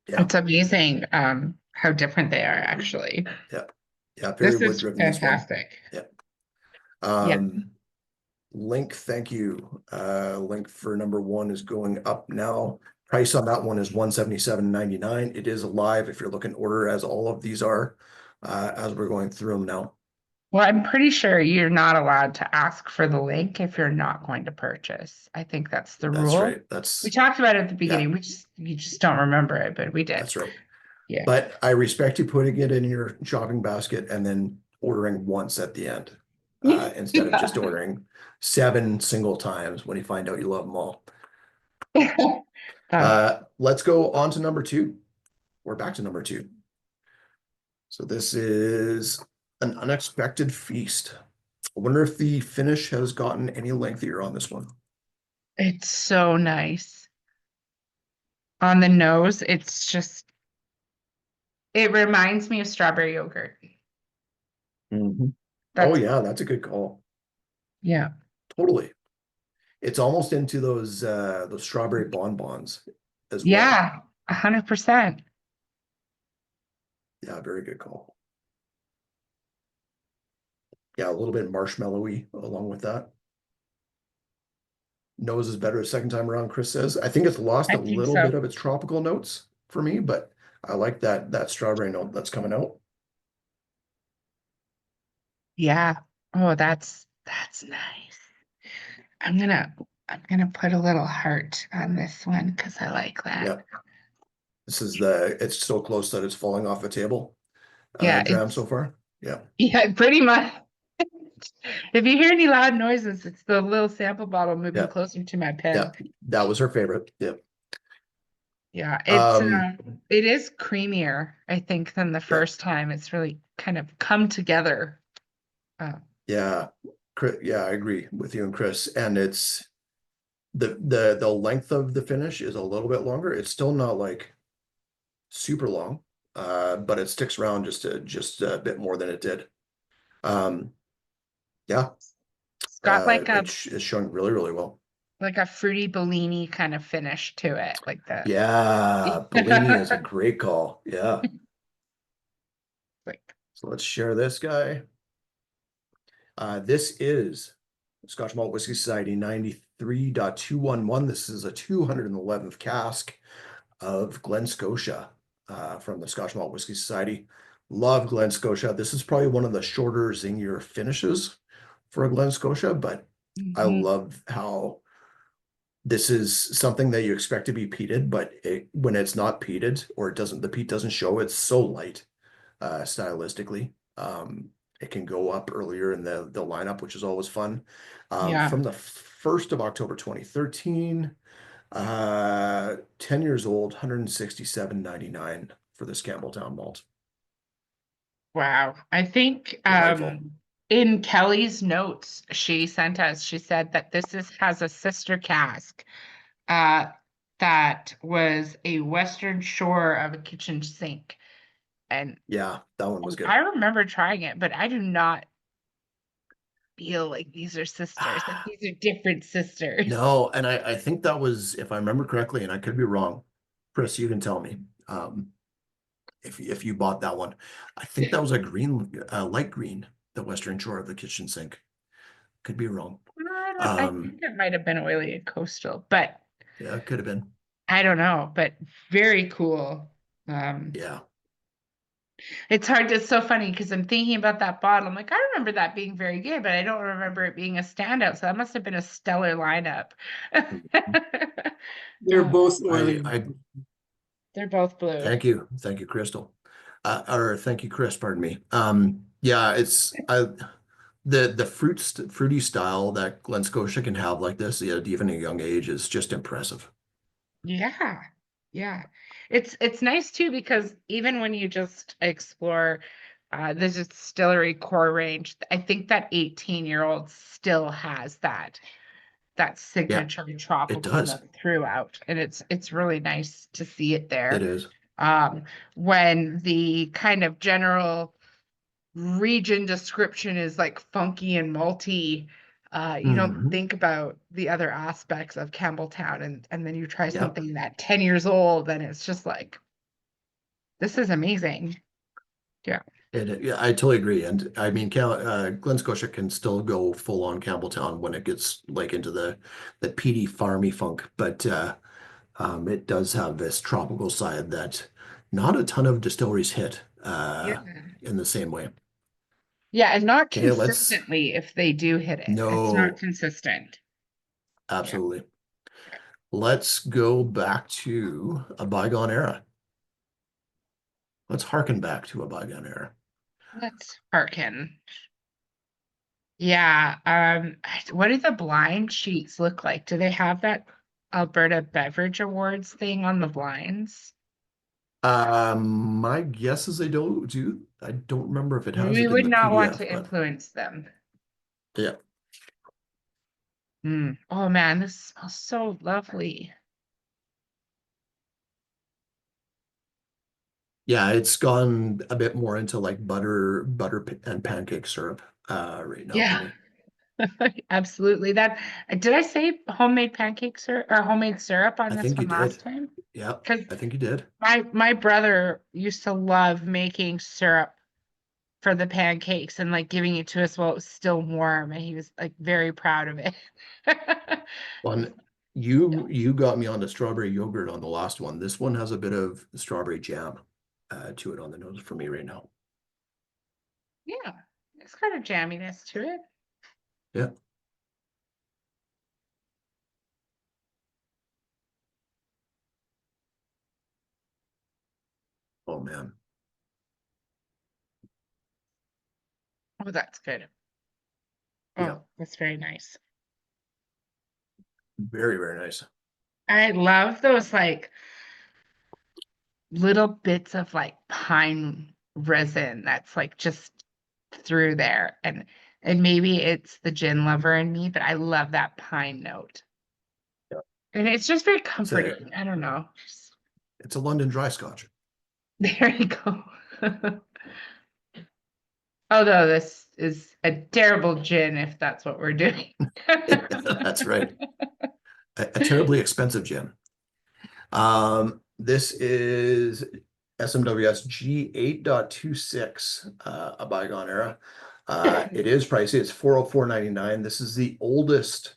Yeah, It's amazing how different they are actually. yeah, yeah. Very This wood is driven, this one. fantastic. Yeah. Yeah. Link, thank you. Link for number one is going up now. Price on that one is 177.99. It is live if you're looking to order, as all of these are, as we're going through them now. Well, I'm pretty sure you're not allowed to ask for the link if you're not going to purchase. I think that's the That's rule. right. We talked about it at the Yeah, beginning. You just don't remember it, but we did. that's right. Yeah. But I respect you putting it in your shopping basket and then ordering once at the end, instead of just ordering 7 single times when you find out you love them all. Uh, Let's go on to number two. We're back to number two. So this is an unexpected feast. I wonder if the finish has gotten any lengthier on this one. it's so nice. On the nose, it reminds me of strawberry yogurt. Oh That's, yeah, that's a good call. yeah. Totally. It's almost into those strawberry bonbons as well. Yeah, 100%. Yeah, very good call. Yeah, a little bit marshmallowy along with that. Nose is better a second time around, Chris says. I think it's lost I a think little so. bit of its tropical notes for me, but I like that strawberry note that's coming out. Yeah. Oh, that's nice. I'm gonna I'm gonna put a little heart on this one because I like that. Yeah. It's so close that it's falling off the table. Yeah, Jam so far. Yeah. yeah, pretty much. If you hear any loud noises, it's the little sample bottle moving Yeah. closer to my Yeah. pen. That was her favorite. Yeah. Yeah, Um, it is creamier, I think, than the yeah. first time. It's really kind of come together. Uh, Yeah. Yeah, I agree with you and Chris. And it's the length of the finish is a little bit longer. It's still not like super long, but it sticks around just a bit more than it did. Um, yeah, it's got it's showing really, really well. like a fruity Bellini kind of finish to it, like the Yeah, Bellini is a great call. Yeah. like So let's share this guy. This is Scotch Malt Whiskey Society 93.211. This is a 211th cask of Glen Scotia from the Scotch Malt Whiskey Society. Love Glen Scotia. This is probably one of the shorter, zingier finishes for a Glen Scotia, but I mhm. love how this is something that you expect to be peated, but when it's not peated or the peat doesn't show, it's so light stylistically. It can go up earlier in the lineup, which is always fun. Yeah. From the 1st of October 2013, 10 years old, 167.99 for this Campbelltown malt. Wow. I think Delightful. in Kelly's notes she sent us, she said that has a sister cask uh that was a western shore of a kitchen sink. And Yeah, that one was I good. remember trying it, but I do not feel like these are sisters. Like these are different sisters. No, and I think that was, if I remember correctly, and I could be wrong, Chris, you can tell me. If you bought that one, I think that was a light green, the western shore of the kitchen sink. Could be wrong. I think it might have been oily and coastal, but Yeah, it could have been. I don't know. But very cool. Um, Yeah. it's so funny because I'm thinking about that bottle. I'm like, I remember that being very good, but I don't remember it being a standout. So that must have been a stellar lineup. They're Uh, both I oily. I they're both blue. thank you. Thank you, Crystal. Or thank you, Chris, pardon me. Yeah, the fruity style that Glen Scotia can have like this, yeah, even at a young age is just impressive. Yeah. Yeah. It's nice too because even when you just explore the distillery core range, I think that 18-year-old still has that Yeah, signature it does. tropicalness throughout. And it's really nice to see it It there. is. Um, when the kind of general region description is like funky and malty, you don't Mhm. think about the other aspects of Campbelltown, and then you try Yep. something that 10 years old, and it's just like, this is amazing. Yeah. Yeah, I totally agree. And I mean, Glen Scotia can still go full on Campbelltown when it gets like into the peaty farmy funk, but it does have this tropical side that not a ton of distilleries hit Yeah. in the same way. Yeah, and not Okay, let's consistently if they do hit it. It's not no, consistent. Yeah. absolutely. Let's go back to a bygone era. Let's harken back to a bygone era. Let's hearken. Yeah. What do the blind sheets look like? Do they have that Alberta Beverage Awards thing on the blinds? My guess is they don't do. I don't remember if it has We it in would the not want PDF, to but influence them. yeah. Mm. Oh man, this smells so lovely. Yeah, it's gone a bit more into like and pancake syrup right now for Yeah, me. absolutely. That did I say homemade pancake syrup or homemade syrup on I this think you one last did. time? Yeah, Because I think you did. my brother used to love making syrup for the pancakes and like giving it to us while it was still warm, and he was like very proud of it. One, you got me onto strawberry yogurt on the last one. This one has a bit of strawberry jam to it on the nose for me right now. Yeah, it's got a jamminess to it. Yeah. Oh man. Oh, that's good. Yeah. Oh, that's very nice. Very, very nice. I love those like little bits of like pine resin that's like just through there, and maybe it's the gin lover in me, but I love that pine note. Yeah. And it's just very It's a comforting. I don't know. it's a London dry scotch. There you go. Although this is a terrible gin if that's what we're doing. That's right. A terribly expensive gin. This is SMWS G8.26, a bygone era. It is pricey. It's 404.99. This is the oldest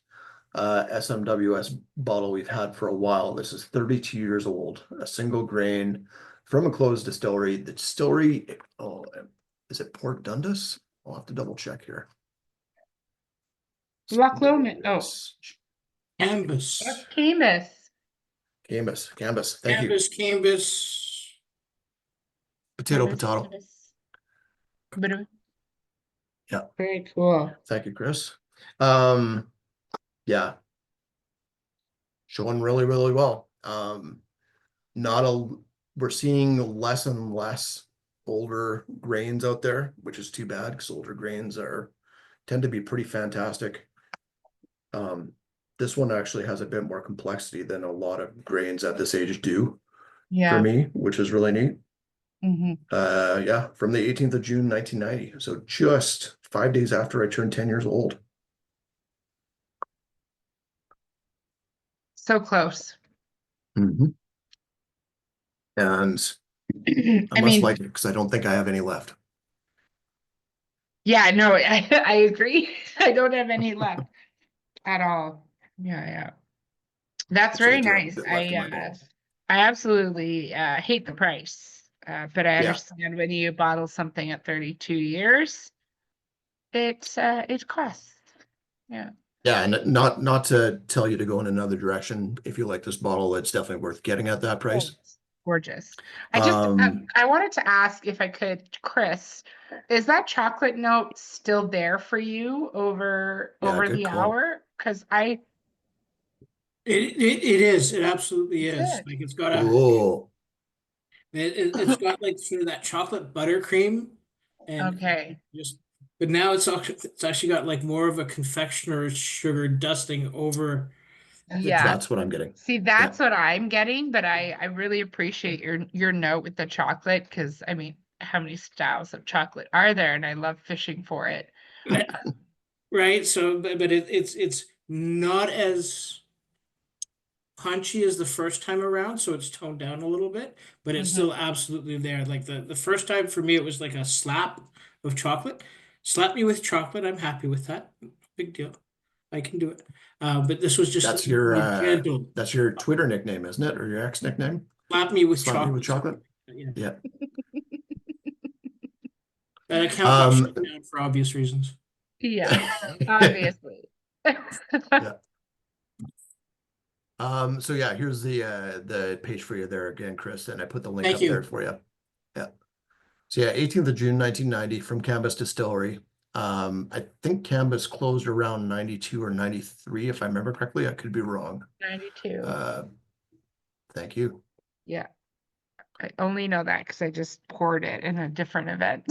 SMWS bottle we've had for a while. This is 32 years old, a single grain from a closed distillery. The distillery, oh, is it Port Dundas? I'll have to double check here. Loch Lomond. Oh, SMWS. that's Canvas. Camus. Canvas. Thank you. Canvas. Potato, Camus, potato. Camus. But Yeah. very cool. Thank you, Chris. Um, yeah, showing really, really well. Not a, we're seeing less and less older grains out there, which is too bad because older grains tend to be pretty fantastic. This one actually has a bit more complexity than a lot of grains at this age do for Yeah. me, which is really neat. Hmm. Yeah, from the 18th of June, 1990. So just 5 days after I turned 10 years old. So close. Mhm. And I I must mean, like it because I don't think I have any left. yeah, no, I agree. I don't have any left at all. Yeah, yeah. That's Actually, I very do have a nice. bit left in my bottle. I absolutely hate the price. But I Yeah, understand when you bottle something at 32 years, it costs. Yeah. yeah, and not to tell you to go in another direction. If you like this bottle, it's definitely worth getting at that Oh, price. it's gorgeous. Um, I wanted to ask if I could, Chris, is that chocolate note still there for you yeah, over good the call. hour? Because I It is. It absolutely is. did. Like it's got Oh, it's got like sort of that chocolate buttercream and Okay. just but now it's actually got like more of a confectioner's sugar dusting over the Yeah. that's what I'm getting. See, Yeah, that's what I'm getting, but I really appreciate your note with the chocolate because I mean, how many styles of chocolate are there, and I love fishing for it. Right. So, but it's not as punchy as the first time around, so it's toned down a little bit, but it's still absolutely there. Like the first time for me, it was like a slap of chocolate. Slap me with chocolate, I'm happy with that. Big deal. I can do it. But this was just That's your more gentle. that's your Twitter nickname, isn't it? Or your ex nickname? Slap me with Slap me with chocolate. chocolate. Yeah. Yeah. That account got shut down for obvious reasons. Yeah, obviously. Yeah. So yeah, here's the page for you there again, Chris, and I put the link Thank up you. there for you. Yeah. So yeah, 18th of June, 1990 from Canvas Distillery. I think Canvas closed around 92 or 93, if I remember correctly. I could be wrong. 92. Thank you. Yeah. I only know that because I just poured it in a different event.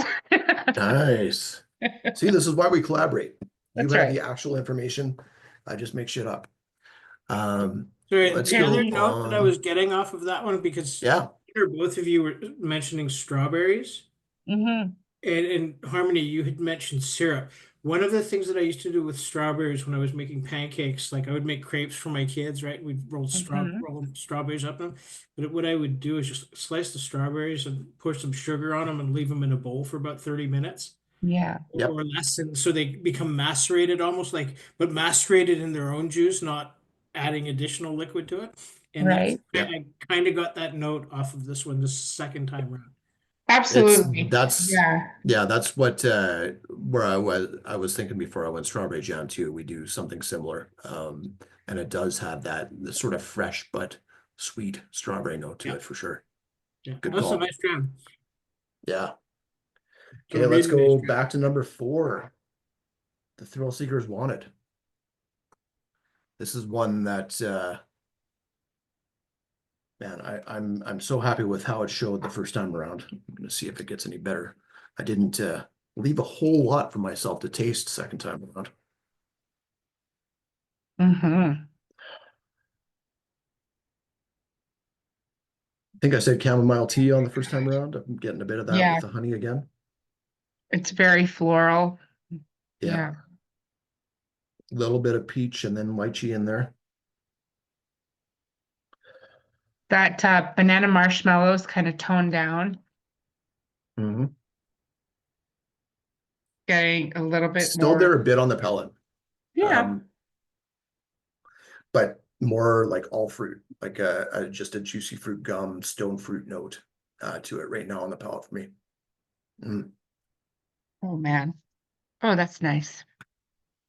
Nice. See, this is why we collaborate. You That's have right. the actual information. I just make shit up. Sorry, Let's the go other note that I on. was getting off of that one, because Yeah. both of you were mentioning strawberries. Mm-hmm. And Harmony, you had mentioned syrup. One of the things that I used to do with strawberries when I was making pancakes, like I would make crepes for my kids, right? We'd roll strawberries up in them. But what I would do is just slice the strawberries and pour some sugar on them and leave them in a bowl for about 30 minutes Yeah. Yep. or less. And so they become macerated almost like, but macerated in their own juice, not adding additional liquid to it. And that's, Right. Yep. I kind of got that note off of this one, the second time around. Absolutely. That's Yeah. that's what where I was thinking before I went strawberry jam too. We do something similar. And it does have that the sort of fresh but sweet strawberry note to Yeah. it for sure. Yeah, Good that's a call. nice jam. Yeah. So Okay, let's really nice go jam. back to number 4. The Thrill Seekers Wanted. This is one that man, I'm so happy with how it showed the first time around. I'm gonna see if it gets any better. I didn't leave a whole lot for myself to taste second time around. Mm-hmm. I think I said chamomile tea on the first time around. I'm getting a bit of that Yeah. with the honey again. It's very floral. Yeah. Yeah. A little bit of peach and then lychee in there. That banana marshmallows kind of toned down, Mm-hmm. getting a little bit Still more. there a bit on the pellet. Yeah. But more like all fruit, like just a juicy fruit gum, stone fruit note to it right now on the palate for me. Mm. Oh man. Oh, that's nice.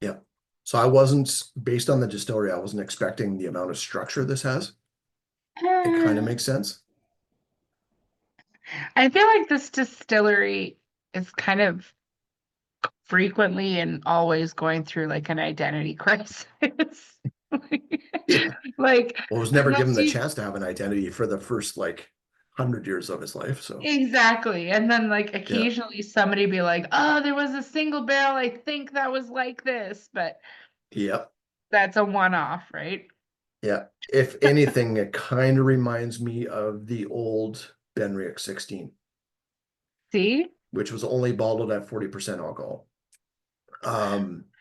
Yeah. So I wasn't, based on the distillery, I wasn't expecting the amount of structure this has. It kind of makes sense. I feel like this distillery is kind of frequently and always going through like an identity crisis. Yeah. Like, Well, was never you'll given the see chance to have an identity for the first like 100 years of his life. So exactly. And then like yeah. occasionally somebody be like, oh, there was a single barrel, I think that was like this, but Yep. that's a one-off, right? Yeah. If anything, it kind of reminds me of the old Benriach 16, See? which was only bottled at 40% alcohol.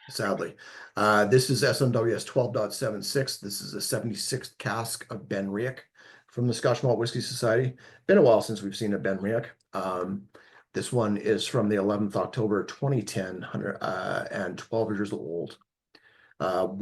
Sadly. This is SMWS 12.76. This is a 76th cask of Benriach from the Scotch Malt Whisky Society. Been a while since we've seen a Benriach. This one is from the 11th October 2010, and 12 years old.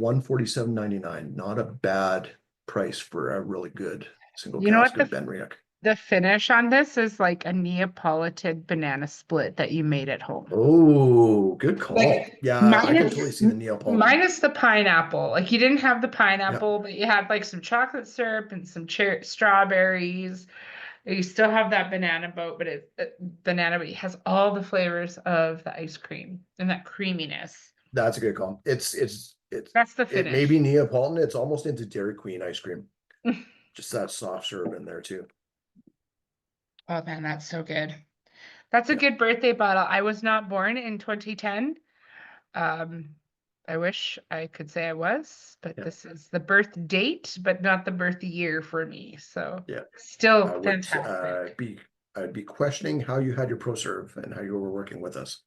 147.99. Not a bad price for a really good single You know cask what of Benriach. the finish on this is like a Neapolitan banana split that you made at home. Oh, good call. Like, Yeah, I can totally see the Neapolitan. minus the pineapple. Like you didn't have the pineapple, but you had like some chocolate syrup and some strawberries. You still have that banana boat, but but it has all the flavors of the ice cream and that creaminess. That's a good call. It's That's the it may finish. be Neapolitan. It's almost into Dairy Queen ice cream. Just that soft syrup in there too. Oh man, that's so good. That's a Yeah. good birthday bottle. I was not born in 2010. I wish I could say I was, but Yeah. this is the birth date, but not the birth year for me. So Yeah. still I would fantastic. be I'd be questioning how you had your pro serve and how you were working with us.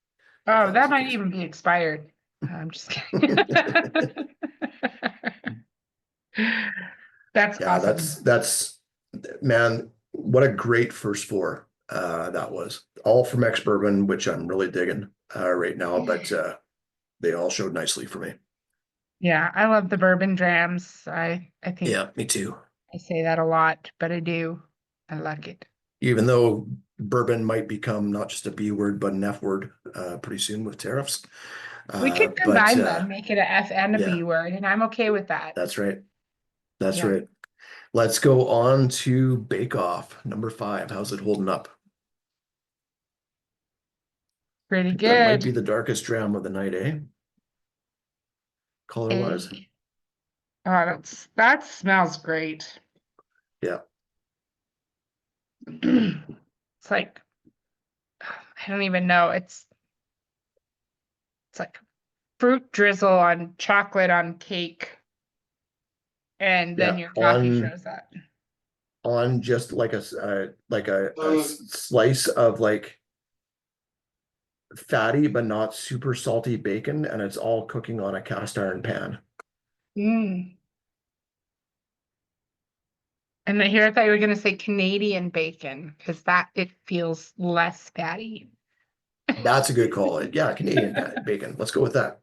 Oh, that that was the might case. even be expired. I'm just kidding. That's Yeah, awesome. that's man, what a great first four that was. All from ex-bourbon, which I'm really digging right now, but they all showed nicely for me. Yeah, I love the bourbon drams. I think Yeah, me too. I say that a lot, but I do. I like it. Even though bourbon might become not just a B word, but an F word pretty soon with tariffs. We could But combine them, make it a F and a yeah, B word, and I'm okay with that. that's right. That's Yeah, right. Let's go on to Bake Off, number 5. How's it holding up? pretty That might be good. the darkest dram of the night, eh? Color-wise? Eh, oh, that smells great. Yeah. It's like I don't even know. It's like fruit drizzle on chocolate on cake, and then Yeah. your coffee shows up. On just like a slice of like fatty but not super salty bacon, and it's all cooking on a cast iron pan. Mm. And then here I thought you were going to say Canadian bacon because that it feels less fatty. That's a good call. Yeah, Canadian bacon. Let's go with that.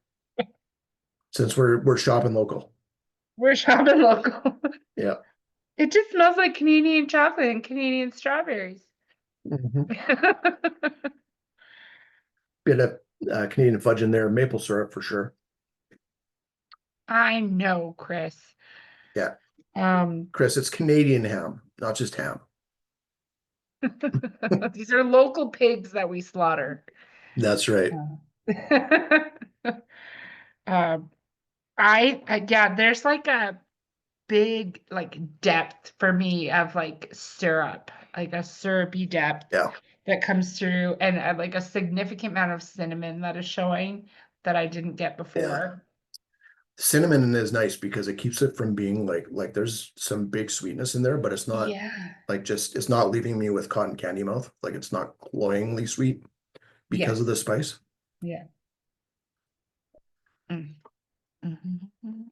Since we're shopping local. We're shopping local. Yeah. It just smells like Canadian chocolate and Canadian strawberries. Mhm. Bit of Canadian fudge in there, maple syrup for sure. I know, Chris. Yeah. Um, Chris, it's Canadian ham, not just ham. these are local pigs that we slaughter. That's right. Um, yeah, there's like a big like depth for me of like syrup, like a syrupy depth Yeah. that comes through, and like a significant amount of cinnamon that is showing that I didn't get Yeah. before. Cinnamon is nice because it keeps it from being like there's some big sweetness in there, but it's not Yeah. like just it's not leaving me with cotton candy mouth. Like it's not cloyingly sweet because of Yes. the spice. Yeah. Mm. Mhm.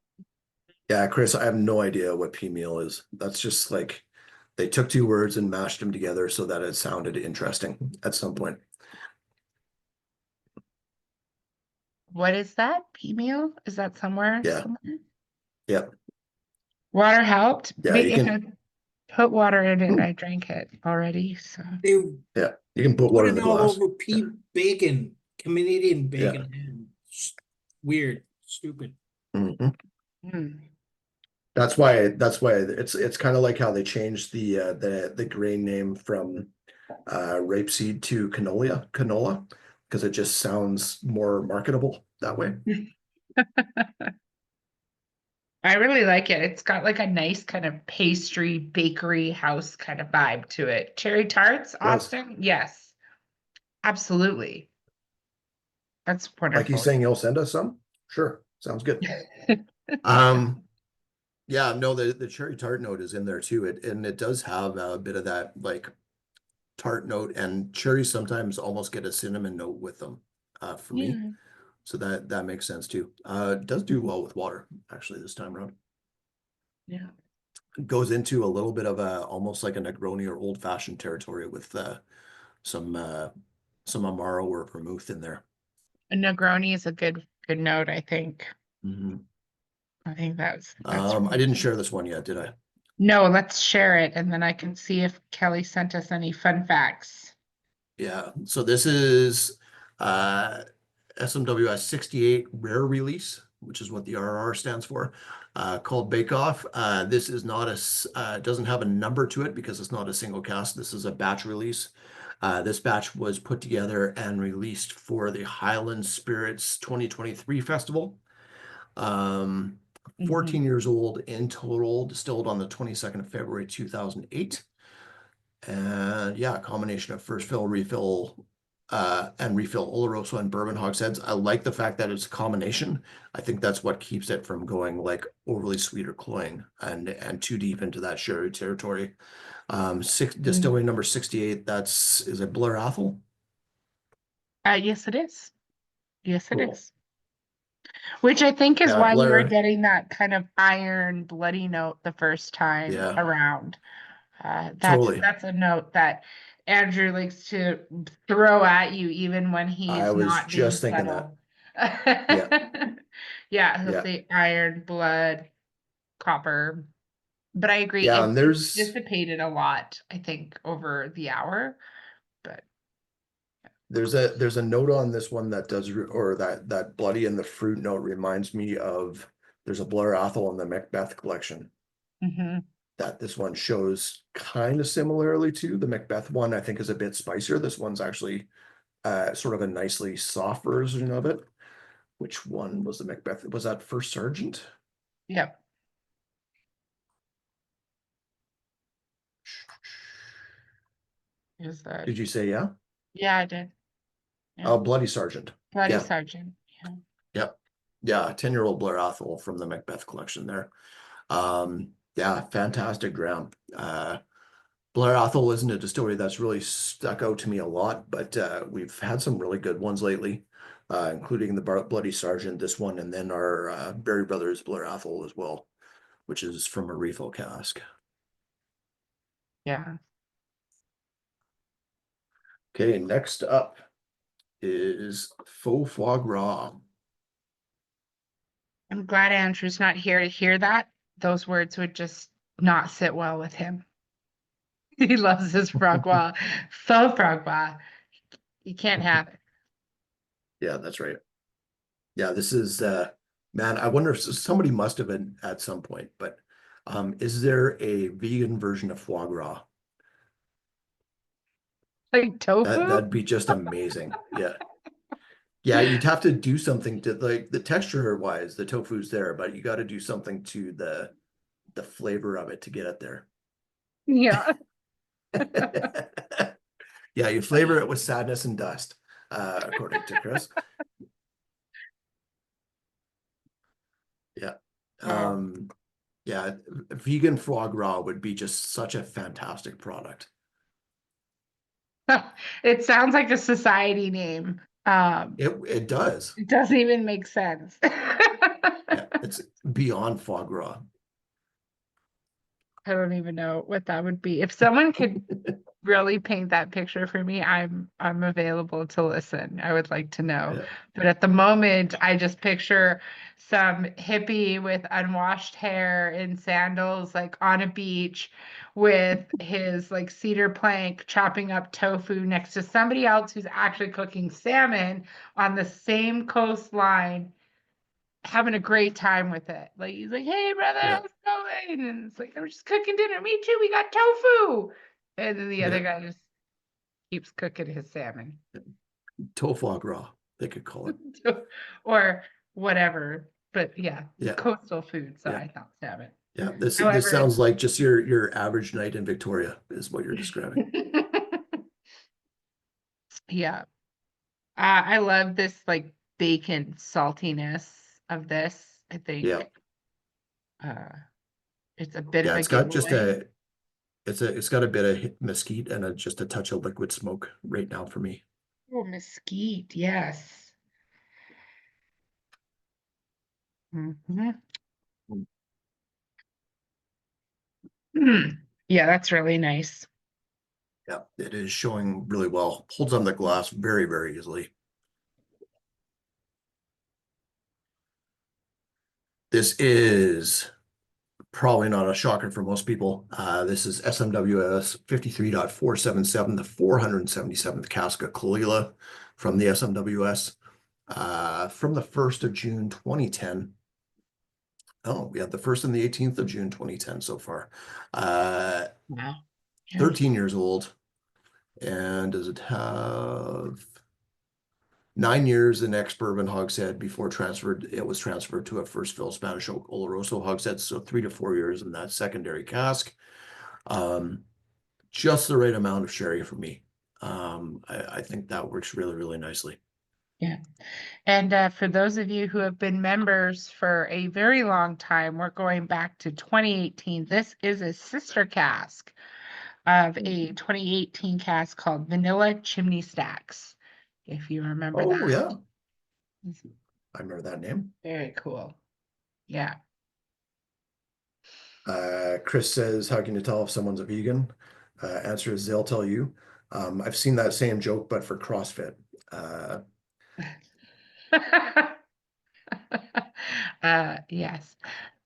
Yeah, Chris, I have no idea what pea meal is. That's just like they took two words and mashed them together so that it sounded interesting at some point. What is that? Pea meal? Is that somewhere? Yeah. Somewhere? Yeah. Water helped. Yeah, you If can I put water in it, I drank it already. So They yeah, you can put put water in it the all glass. over Yeah. pea bacon, Canadian Yeah. bacon. Man. Weird, stupid. Mhm. mm, That's why it's kind of like how they changed the grain name from rapeseed to canola because it just sounds more marketable that way. I really like it. It's got like a nice kind of pastry bakery house kind of vibe to it. Cherry tarts, It does. Austin? Yes, absolutely. That's Like he's wonderful. saying he'll send us some? Sure. Sounds good. Um yeah, no, the cherry tart note is in there too. It does have a bit of that like tart note, and cherries sometimes almost get a cinnamon note with them for me. Yeah. So that makes sense too. It does do well with water actually this time around. Yeah. Goes into a little bit of a almost like a Negroni or old fashioned territory with some uh some Amaro or vermouth in there. A Negroni is a good note, I think. Mhm. I think that's I really didn't good. share this one yet, did I? No, let's share it and then I can see if Kelly sent us any fun facts. Yeah. So this is SMWS 68 rare release, which is what the RR stands for, called Bake Off. This is not doesn't have a number to it because it's not a single cast. This is a batch release. This batch was put together and released for the Highland Spirits 2023 festival. 14 Mhm. years old in total, distilled on the 22nd of February 2008. And yeah, a combination of first fill, refill, and refill Oloroso and bourbon hogsheads. I like the fact that it's a combination. I think that's what keeps it from going like overly sweet or cloying and too deep into that sherry territory. Distillery number 68, is it Blair Athol? Yes, it is. Yes, it Cool. is. Which I think is Yeah, why you were Blair. getting that kind of iron, bloody note the first time Yeah, around. totally. That's a note that Andrew likes to throw at you even when I he's was not being just thinking that. subtle. Yeah, Yeah, he'll yeah, say iron, blood, copper. But I agree, yeah. And it's there's dissipated a lot, I think, over the hour. But there's a note on this one that does, or that bloody and the fruit note reminds me of. There's a Blair Athol in the Macbeth collection mhm, that this one shows kind of similarly to the Macbeth one. I think is a bit spicier. This one's actually sort of a nicely soft version of it. Which one was the Macbeth? Was that First Sergeant? yep. Is that Did you say yeah? yeah, I did. Yeah. Oh, Bloody Sergeant. Bloody Yeah, Sergeant. Yeah. yep. Yeah, 10-year-old Blair Athol from the Macbeth collection there. Yeah, fantastic dram. Blair Athol isn't a distillery that's really stuck out to me a lot, but we've had some really good ones lately, including the Bloody Sergeant, this one, and then our Berry Brothers Blair Athol as well, which is from a refill cask. Yeah. Okay, next up is Faux foie gras. I'm glad Andrew's not here to hear that. Those words would just not sit well with him. He loves his frogwa. Faux frogwa. You can't have it. Yeah, that's right. Yeah, this is man, I wonder if somebody must have been at some point, but is there a vegan version of foie gras? Like tofu? That'd be just amazing. Yeah. Yeah, you'd have to do something to, like, the texture wise, the tofu's there, but you got to do something to the flavor of it to get it there. Yeah. Yeah, you flavor it with sadness and dust, according to Chris. Yeah. Oh. Yeah, vegan foie gras would be just such a fantastic product. It sounds like a society name. It does. It doesn't even make sense. Yeah, it's beyond foie gras. I don't even know what that would be. If someone could really paint that picture for me, I'm available to listen. I would like to know. Yeah. But at the moment, I just picture some hippie with unwashed hair and sandals, like on a beach with his like cedar plank chopping up tofu next to somebody else who's actually cooking salmon on the same coastline, having a great time with it. Like he's like, "Hey brother, Yeah. how's it going?" And it's like, "I'm just cooking dinner. Me too. We got tofu." And then the other Yeah. guy just keeps cooking his salmon Tofu gras, they could call it. or whatever. But yeah, Yeah. coastal food. So Yeah. I thought salmon. Yeah. This However, sounds like just your average night in Victoria is what you're describing. yeah, I love this like bacon saltiness of this. I Yeah. think uh, it's a bit of Yeah. a It's got just giveaway. it's got a bit of mesquite and just a touch of liquid smoke right now for me. Oh, mesquite, yes. Mhm. Yeah, that's really nice. Yeah, it is showing really well. Holds on the glass very, very easily. This is probably not a shocker for most people. This is SMWS 53.477, the 477th cask of Kalila from the SMWS from the 1st of June 2010. Oh, we have the 1st and the 18th of June 2010 so far. Wow. Yeah. 13 years old. And does it have 9 years in ex-bourbon hogshead before it was transferred to a first fill Spanish oak Oloroso hogshead, so 3 to 4 years in that secondary cask. Just the right amount of sherry for me. I think that works really, really nicely. Yeah. And for those of you who have been members for a very long time, we're going back to 2018. This is a sister cask of a 2018 cask called Vanilla Chimney Stacks, if you remember Oh, that. yeah, It's I remember that name. very cool. Yeah. Chris says, how can you tell if someone's a vegan? Answer is they'll tell you. I've seen that same joke, but for CrossFit. Yes.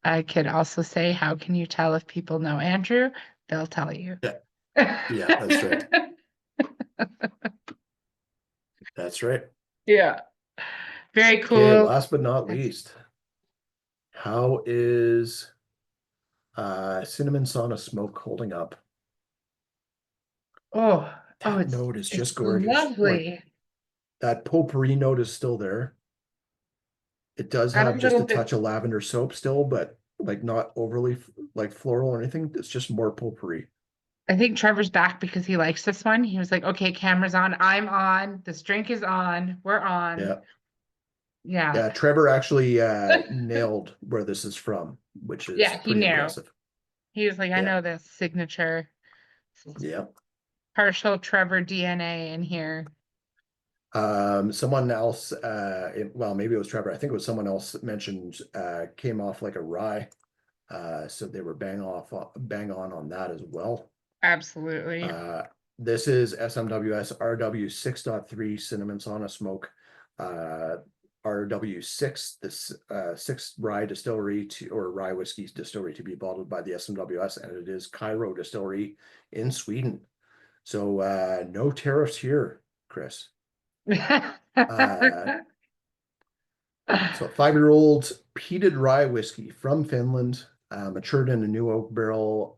I could also say, how can you tell if people know Andrew? They'll tell you. Yeah, yeah, that's right. That's right. Yeah. Very Okay, cool. last but not That's- least, how is cinnamon sauna smoke holding up? Oh, oh, That note is it's just gorgeous. Like lovely. that potpourri note is still there. It does I'm have a just little a touch bit, of lavender soap still, but like not overly like floral or anything. It's just more potpourri. I think Trevor's back because he likes this one. He was like, okay, camera's on, I'm on, this drink is on, we're on. Yeah. Yeah. Yeah, Trevor actually nailed where this is from, which is Yeah, he pretty knew. impressive. He was like, I Yeah. know this signature Yeah. partial Trevor DNA in here. Someone else, well, maybe it was Trevor. I think it was someone else that mentioned came off like a rye. So they were bang on that as well. Absolutely. This is SMWS RW 6.3 cinnamon sauna smoke. RW6, this sixth rye distillery to or rye whiskey distillery to be bottled by the SMWS, and it is Cairo Distillery in Sweden. So no tariffs here, Chris. So 5-year-old peated rye whiskey from Finland, matured in a new oak barrel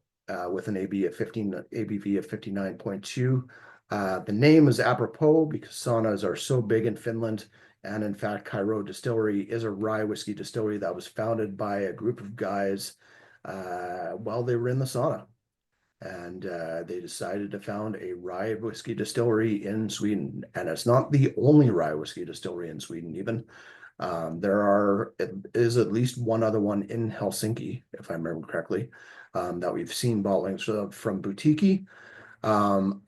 with an ABV of 59.2. The name is apropos because saunas are so big in Finland. And in fact, Cairo Distillery is a rye whiskey distillery that was founded by a group of guys while they were in the sauna. And they decided to found a rye whiskey distillery in Sweden. And it's not the only rye whiskey distillery in Sweden, even. There is at least one other one in Helsinki, if I remember correctly, that we've seen bottlings from Boutique. No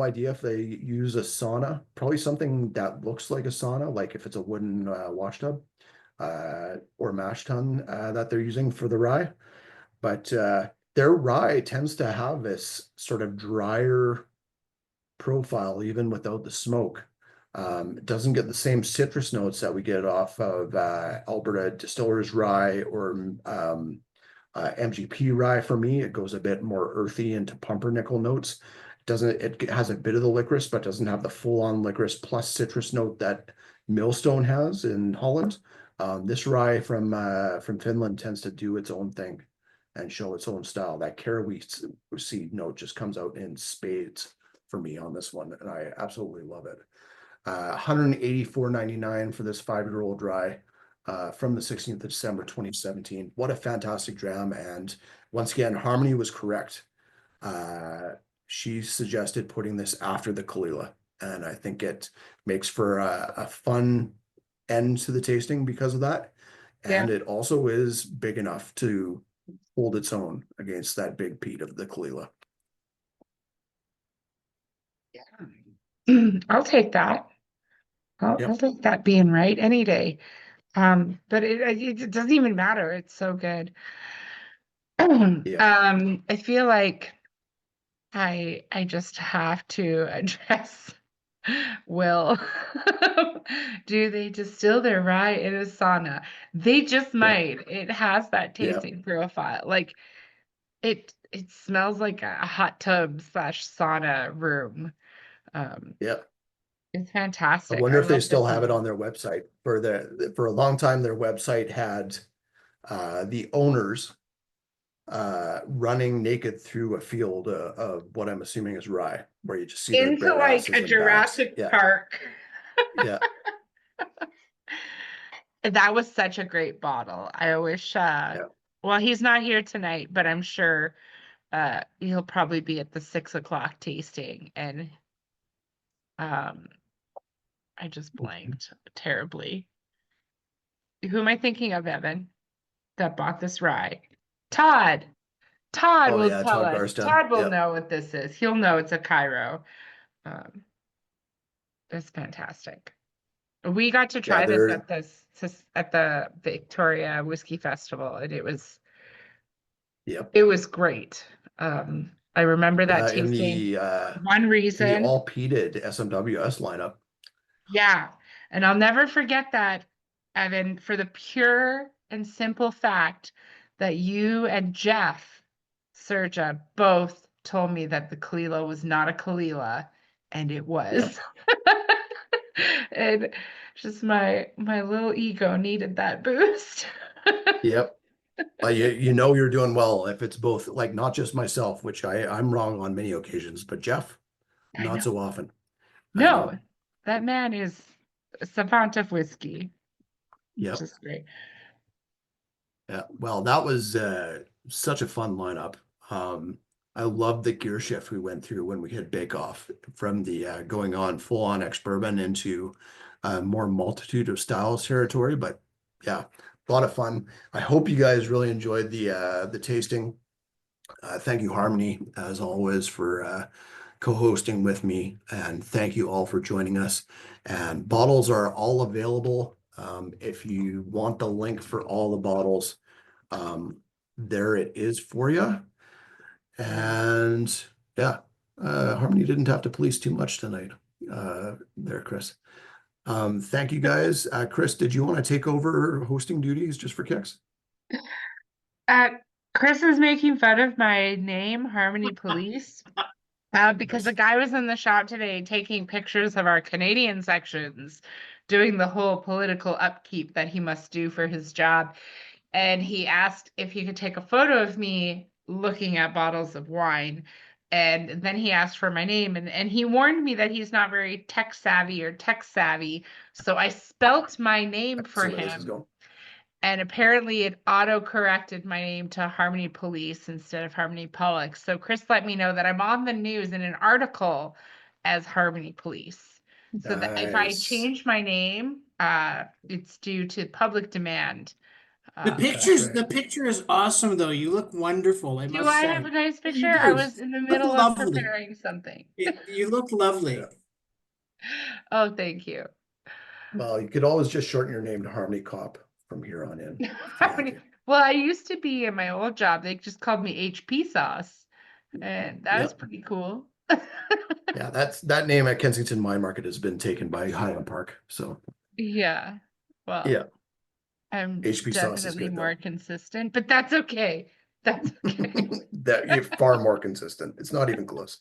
idea if they use a sauna. Probably something that looks like a sauna, like if it's a wooden wash tub or mash tun that they're using for the rye. But their rye tends to have this sort of drier profile, even without the smoke. It doesn't get the same citrus notes that we get off of Alberta Distillers Rye or MGP Rye. For me, it goes a bit more earthy into pumpernickel notes. It has a bit of the licorice, but doesn't have the full-on licorice plus citrus note that Millstone has in Holland. This rye from Finland tends to do its own thing and show its own style. That caraway seed note just comes out in spades for me on this one, and I absolutely love it. 184.99 for this 5-year-old rye from the 16th of December 2017. What a fantastic dram. And once again, Harmony was correct. She suggested putting this after the Kalila, and I think it makes for a fun end to the tasting because of that. Yeah. And it also is big enough to hold its own against that big peat of the Kalila. I'll take that. I'll take that being right any day. But it doesn't even matter. It's so good. I feel like I just have to address Will. Do they distill their rye in a sauna? They just might. It has that tasting profile. Like it smells like a hot tub / sauna room. Yeah. It's I fantastic. wonder I if they love still this have it one. on their website. For a long time, their website had the owners running naked through a field of what I'm assuming is rye, where you just see their Into bare like asses a and backs. Jurassic Yeah, Park. yeah, That was such a great bottle. I wish yeah. well, he's not here tonight, but I'm sure he'll probably be at the 6 o'clock tasting, and um I just blanked terribly. Who am I thinking of, Evan, that bought this rye? Todd. Todd Oh will yeah, tell Todd us. Garstad. Todd will Yep. know what this is. He'll know it's a Cairo. Um, it's fantastic. We got to Yeah, try this they're at at the Victoria Whiskey Festival, and yep. it was great. I remember that Yeah, in tasting. One the reason, all peated SMWS lineup. yeah, and I'll never forget that, Evan, for the pure and simple fact that you and Jeff Serja both told me that the Kalila was not a Kalila, and it Yep. was. And just my little ego needed that boost. Yep. You know you're doing well if it's both, like not just myself, which I'm wrong on many occasions, but Jeff, I not know. so often. I No, know. that man is a savant of whiskey. Yep. Just great. Yeah. Well, that was such a fun lineup. I love the gear shift we went through when we had Bake Off from the going on full on ex-bourbon into more multitude of styles territory. But yeah, a lot of fun. I hope you guys really enjoyed the tasting. Thank you, Harmony, as always, for co-hosting with me, and thank you all for joining us. And bottles are all available. If you want the link for all the bottles, there it is for you. And yeah, Harmony didn't have to police too much tonight. There, Chris. Thank you guys. Chris, did you want to take over hosting duties just for kicks? Uh, Chris is making fun of my name, Harmony Police, because the Nice. guy was in the shop today taking pictures of our Canadian sections, doing the whole political upkeep that he must do for his job. And he asked if he could take a photo of me looking at bottles of wine. And then he asked for my name, and he warned me that he's not very tech savvy or tech savvy. So I spelt my name I for see where this is him. going. And apparently it auto-corrected my name to Harmony Police instead of Harmony Pollock. So Chris let me know that I'm on the news in an article as Harmony Police. So that if I Nice. change my name, it's due to public demand. That's The right. picture is awesome though. You look wonderful, I Do must I have say. a nice You picture? I do. was in the Look middle of lovely. preparing something. You look lovely. Yeah. Oh, thank you. Well, you could always just shorten your name to Harmony Cop from here on in, if you had Harmony. to. Well, I used to be in my old job, they just called me HP Sauce, and that was Yep. pretty cool. Yeah, that name at Kensington Mine Market has been taken by Highland Park. So Yeah. Well, yeah, I'm HP sauce is definitely good more though. consistent, but that's okay. That's okay. That you're far more consistent. It's not even close.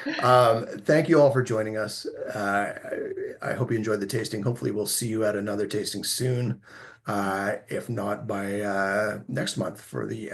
Thank you all for joining us. I hope you enjoyed the tasting. Hopefully we'll see you at another tasting soon. If not by next month for the